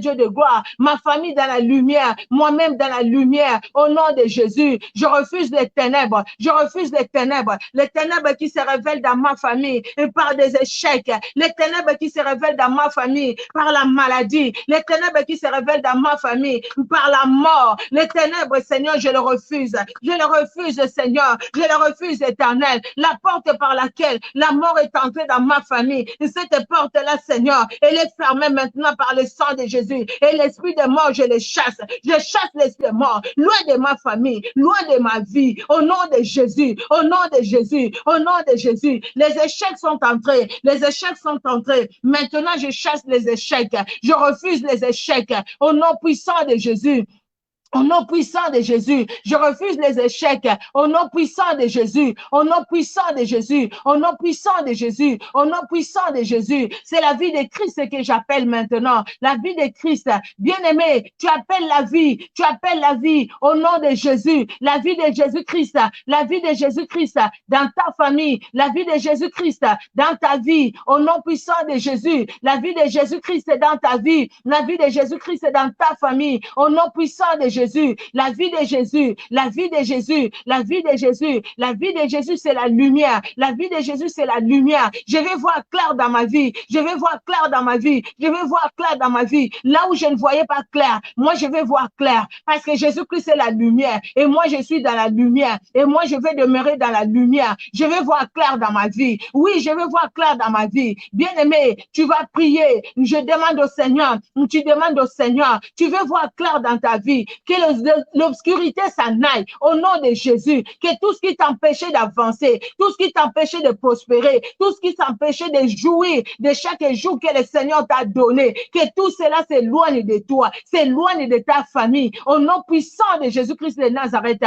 Speaker 1: Dieu de gloire, ma famille dans la lumière. Moi-même dans la lumière, au nom de Jésus. Je refuse les ténèbres, les ténèbres qui se révèlent dans ma famille par des échecs, les ténèbres qui se révèlent dans ma famille par la maladie, les ténèbres qui se révèlent dans ma famille par la mort, les ténèbres, Seigneur, je le refuse, Seigneur, je le refuse, éternel, la porte par laquelle la mort est entrée dans ma famille, cette porte-là, Seigneur, elle est fermée maintenant par le sang de Jésus, et l'esprit de mort, je le chasse. Je chasse l'esprit mort, loin de ma famille, loin de ma vie, au nom de Jésus, Les échecs sont entrés, Maintenant, je chasse les échecs, je refuse les échecs, au nom puissant de Jésus. Au nom puissant de Jésus, je refuse les échecs. Au nom puissant de Jésus, C'est la vie de Christ que j'appelle maintenant. La vie de Christ. Bien-aimé, tu appelles la vie au nom de Jésus. La vie de Jésus-Christ, dans ta famille. La vie de Jésus-Christ dans ta vie. Au nom puissant de Jésus. La vie de Jésus-Christ dans ta vie. La vie de Jésus-Christ dans ta famille. Au nom puissant de Jésus. La vie de Jésus, c'est la lumière. Je vais voir clair dans ma vie. Là où je ne voyais pas clair, moi je vais voir clair. Parce que Jésus-Christ est la lumière. Et moi je suis dans la lumière. Et moi je vais demeurer dans la lumière. Je vais voir clair dans ma vie. Oui, je vais voir clair dans ma vie. Bien-aimé, tu vas prier. Je demande au Seigneur. Tu demandes au Seigneur. Tu veux voir clair dans ta vie. Que l'obscurité s'en aille au nom de Jésus, que tout ce qui t'empêchait d'avancer, tout ce qui t'empêchait de prospérer, tout ce qui t'empêchait de jouir de chaque jour que le Seigneur t'a donné, que tout cela s'éloigne de toi, s'éloigne de ta famille, au nom puissant de Jésus-Christ de Nazareth,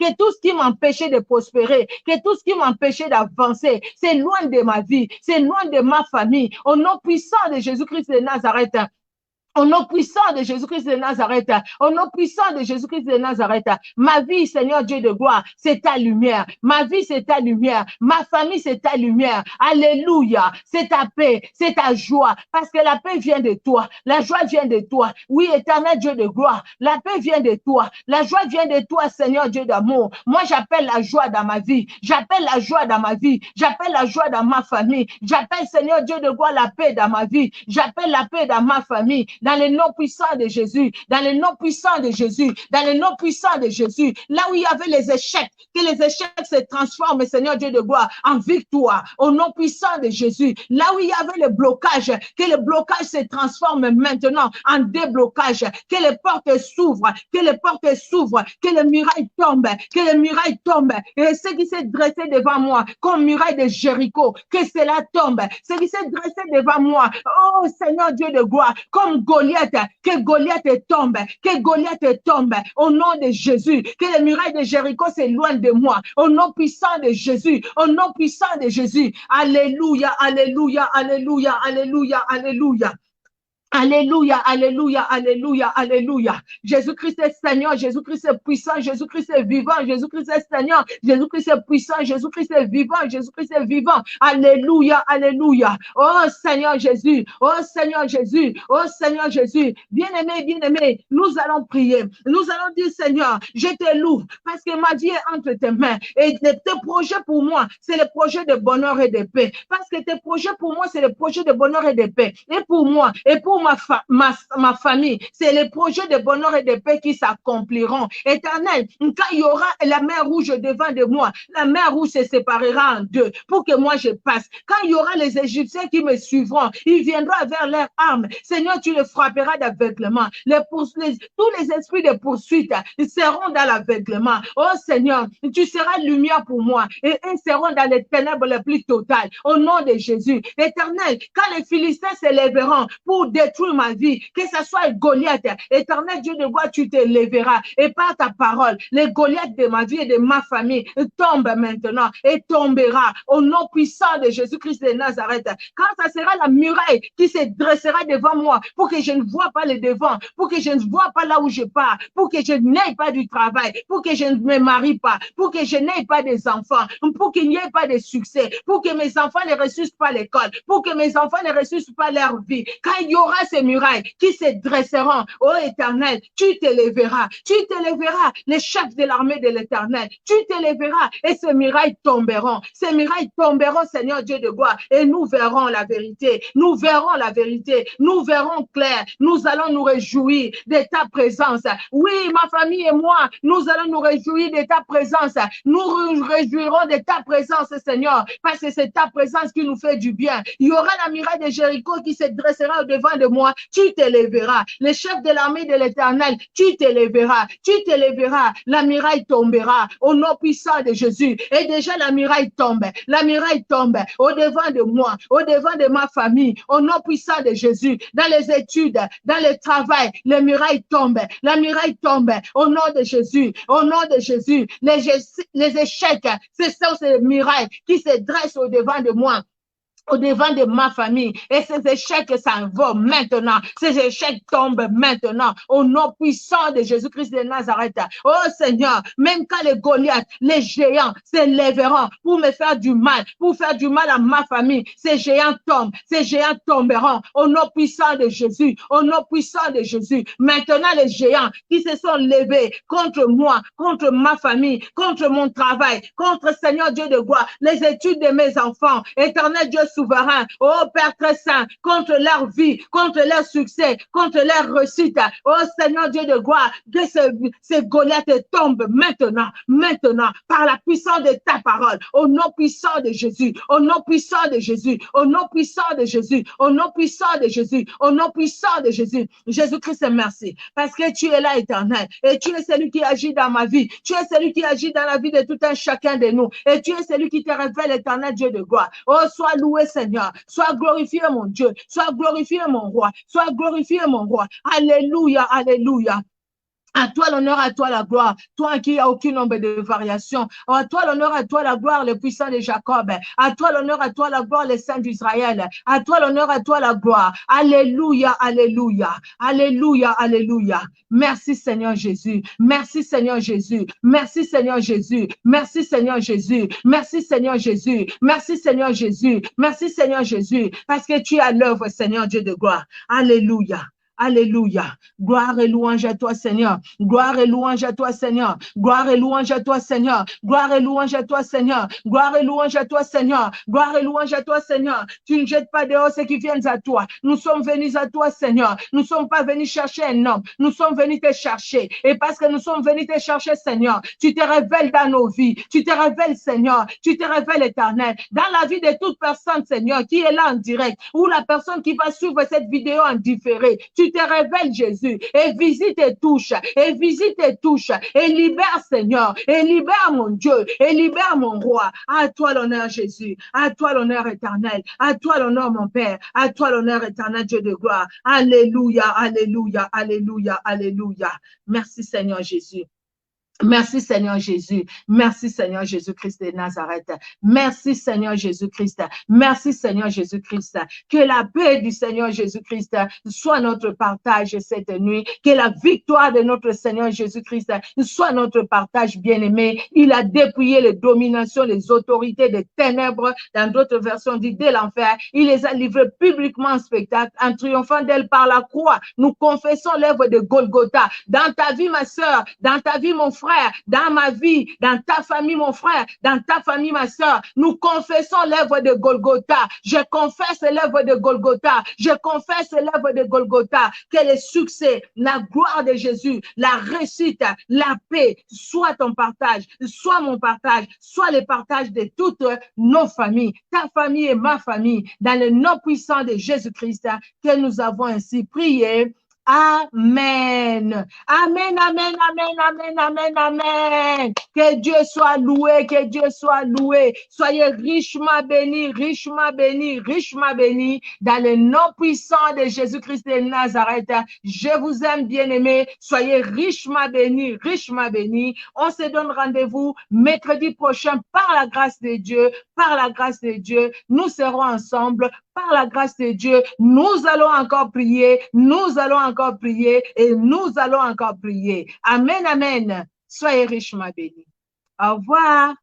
Speaker 1: que tout ce qui m'empêchait de prospérer, que tout ce qui m'empêchait d'avancer, s'éloigne de ma vie, s'éloigne de ma famille, au nom puissant de Jésus-Christ de Nazareth. Au nom puissant de Jésus-Christ de Nazareth, ma vie, Seigneur Dieu de gloire, c'est ta lumière. Ma vie, c'est ta lumière. Ma famille, c'est ta lumière. Alléluia. C'est ta paix, c'est ta joie. Parce que la paix vient de toi. La joie vient de toi. Oui, éternel Dieu de gloire. La paix vient de toi. La joie vient de toi, Seigneur Dieu d'amour. Moi, j'appelle la joie dans ma vie. J'appelle la joie dans ma famille. J'appelle, Seigneur Dieu de gloire, la paix dans ma vie. J'appelle la paix dans ma famille. Dans le nom puissant de Jésus, là où il y avait les échecs, que les échecs se transforment, Seigneur Dieu de gloire, en victoire, au nom puissant de Jésus, là où il y avait le blocage, que le blocage se transforme maintenant en déblocage, que les portes s'ouvrent, que le muraille tombe, et ce qui s'est dressé devant moi, comme muraille de Jéricho, que cela tombe, ce qui s'est dressé devant moi, oh Seigneur Dieu de gloire, comme Goliath, que Goliath tombe, au nom de Jésus, que les murailles de Jéricho s'éloignent de moi, au nom puissant de Jésus, Alléluia, alléluia, alléluia, alléluia, alléluia. Alléluia, alléluia, alléluia, alléluia. Jésus-Christ est Seigneur, Jésus-Christ est puissant, Jésus-Christ est vivant, Jésus-Christ est Seigneur, Jésus-Christ est puissant, Jésus-Christ est vivant, Jésus-Christ est vivant. Alléluia, alléluia. Oh Seigneur Jésus, oh Seigneur Jésus, oh Seigneur Jésus. Bien-aimé, nous allons prier. Nous allons dire, Seigneur, je te loue parce que ma vie est entre tes mains et tes projets pour moi, c'est le projet de bonheur et de paix. Parce que tes projets pour moi, c'est le projet de bonheur et de paix. Et pour moi, ma famille. C'est les projets de bonheur et de paix qui s'accompliront. Éternel, quand il y aura la mer rouge devant de moi, la mer rouge se séparera en deux pour que moi je passe. Quand il y aura les Égyptiens qui me suivront, ils viendront avec leurs armes. Seigneur, tu les frapperas d'aveuglement. Tous les esprits de poursuite seront dans l'aveuglement. Oh Seigneur, tu seras lumière pour moi et ils seront dans les ténèbres les plus totales. Au nom de Jésus. Éternel, quand les Philistins s'élèveront pour détruire ma vie, que ce soit Goliath, éternel Dieu de gloire, tu te lèveras et par ta parole, les Goliaths de ma vie et de ma famille tombent maintenant et tombera au nom puissant de Jésus-Christ de Nazareth. Quand ça sera la muraille qui se dressera devant moi pour que je ne vois pas le devant, pour que je ne vois pas là où je pars, pour que je n'aie pas du travail, pour que je ne me marie pas, pour que je n'aie pas des enfants, pour qu'il n'y ait pas de succès, pour que mes enfants ne ressuscitent pas l'école, pour que mes enfants ne ressuscitent pas leur vie. Quand il y aura ces murailles qui se dresseront, ô Éternel, tu t'élèveras, les chefs de l'armée de l'Éternel, tu t'élèveras et ces murailles tomberont, Seigneur Dieu de gloire, et nous verrons la vérité, nous verrons clair, nous allons nous réjouir de ta présence. Oui, ma famille et moi, nous allons nous réjouir de ta présence, nous réjouirons de ta présence, Seigneur, parce que c'est ta présence qui nous fait du bien. Il y aura la muraille de Jéricho qui se dressera au-devant de moi, tu t'élèveras. Les chefs de l'armée de l'Éternel, tu t'élèveras, la muraille tombera au nom puissant de Jésus. Et déjà la muraille tombe au-devant de moi, au-devant de ma famille, au nom puissant de Jésus. Dans les études, dans le travail, la muraille tombe au nom de Jésus, les échecs, ce sont ces murailles qui se dressent au-devant de moi, au-devant de ma famille. Et ces échecs s'en vont maintenant. Ces échecs tombent maintenant. Au nom puissant de Jésus-Christ de Nazareth. Oh Seigneur, même quand les Goliaths, les géants s'élèveront pour me faire du mal, pour faire du mal à ma famille, ces géants tomberont. Au nom puissant de Jésus. Au nom puissant de Jésus. Maintenant, les géants qui se sont levés contre moi, contre ma famille, contre mon travail, contre Seigneur Dieu de gloire, les études de mes enfants, Éternel Dieu souverain, oh Père très saint, contre leur vie, contre leur succès, contre leur réussite. Oh Seigneur Dieu de gloire, que ces Goliaths tombent maintenant, par la puissance de ta parole, au nom puissant de Jésus, au nom puissant de Jésus, au nom puissant de Jésus, au nom puissant de Jésus, au nom puissant de Jésus. Jésus-Christ, merci, parce que tu es là, Éternel, et tu es celui qui agit dans ma vie, tu es celui qui agit dans la vie de tout un chacun de nous, et tu es celui qui te révèle, Éternel Dieu de gloire. Oh, sois loué, Seigneur, sois glorifié mon Dieu, sois glorifié mon roi, sois glorifié mon roi. Alléluia, alléluia. À toi l'honneur, à toi la gloire, toi qui a aucun nombre de variations. À toi l'honneur, à toi la gloire, le puissant de Jacob. À toi l'honneur, à toi la gloire, les saints d'Israël. À toi l'honneur, à toi la gloire. Alléluia, alléluia, alléluia, alléluia. Merci Seigneur Jésus, merci Seigneur Jésus, merci Seigneur Jésus, merci Seigneur Jésus, merci Seigneur Jésus, merci Seigneur Jésus, merci Seigneur Jésus, parce que tu es à l'œuvre, Seigneur Dieu de gloire. Alléluia. Alléluia. Gloire et louange à toi, Seigneur. Gloire et louange à toi, Seigneur. Gloire et louange à toi, Seigneur. Gloire et louange à toi, Seigneur. Gloire et louange à toi, Seigneur. Gloire et louange à toi, Seigneur. Tu ne jettes pas dehors ceux qui viennent à toi. Nous sommes venus à toi, Seigneur. Nous ne sommes pas venus chercher un homme. Nous sommes venus te chercher. Et parce que nous sommes venus te chercher, Seigneur, tu te révèles dans nos vies. Tu te révèles, Seigneur. Tu te révèles, Éternel. Dans la vie de toute personne, Seigneur, qui est là en direct, ou la personne qui va suivre cette vidéo en différé. Tu te révèles, Jésus, et visite et touche, et libère, Seigneur, et libère mon Dieu, et libère mon roi. À toi l'honneur, Jésus, à toi l'honneur éternel, à toi l'honneur, mon Père, à toi l'honneur éternel, Dieu de gloire. Alléluia, alléluia, alléluia, alléluia. Merci, Seigneur Jésus. Merci Seigneur Jésus, merci Seigneur Jésus-Christ de Nazareth, merci Seigneur Jésus-Christ, merci Seigneur Jésus-Christ, que la paix du Seigneur Jésus-Christ soit notre partage cette nuit, que la victoire de notre Seigneur Jésus-Christ soit notre partage bien-aimé. Il a dépouillé les dominations, les autorités des ténèbres, dans d'autres versions dit de l'enfer, il les a livrées publiquement en spectacle, en triomphant d'elle par la croix. Nous confessons l'œuvre de Golgotha, dans ta vie ma sœur, dans ta vie mon frère, frère, dans ma vie, dans ta famille, mon frère, dans ta famille, ma soeur. Nous confessons l'œuvre de Golgotha. Je confesse l'œuvre de Golgotha. Je confesse l'œuvre de Golgotha. Que le succès, la gloire de Jésus, la réussite, la paix, soit ton partage, soit mon partage, soit le partage de toutes nos familles, ta famille et ma famille, dans le nom puissant de Jésus-Christ, que nous avons ainsi prié. Amen. Amen, amen, amen, amen, amen, amen. Que Dieu soit loué, que Dieu soit loué. Soyez richement bénis, richement bénis, richement bénis. Dans le nom puissant de Jésus-Christ de Nazareth, je vous aime, bien-aimés. Soyez richement bénis, richement bénis. On se donne rendez-vous mercredi prochain par la grâce de Dieu, par la grâce de Dieu. Nous serons ensemble. Par la grâce de Dieu, nous allons encore prier, nous allons encore prier et nous allons encore prier. Amen, amen. Soyez richement bénis. Au revoir.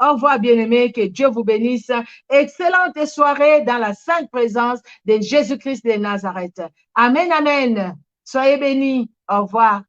Speaker 1: Au revoir, bien-aimés. Que Dieu vous bénisse. Excellente soirée dans la sainte présence de Jésus-Christ de Nazareth. Amen, amen. Soyez bénis. Au revoir.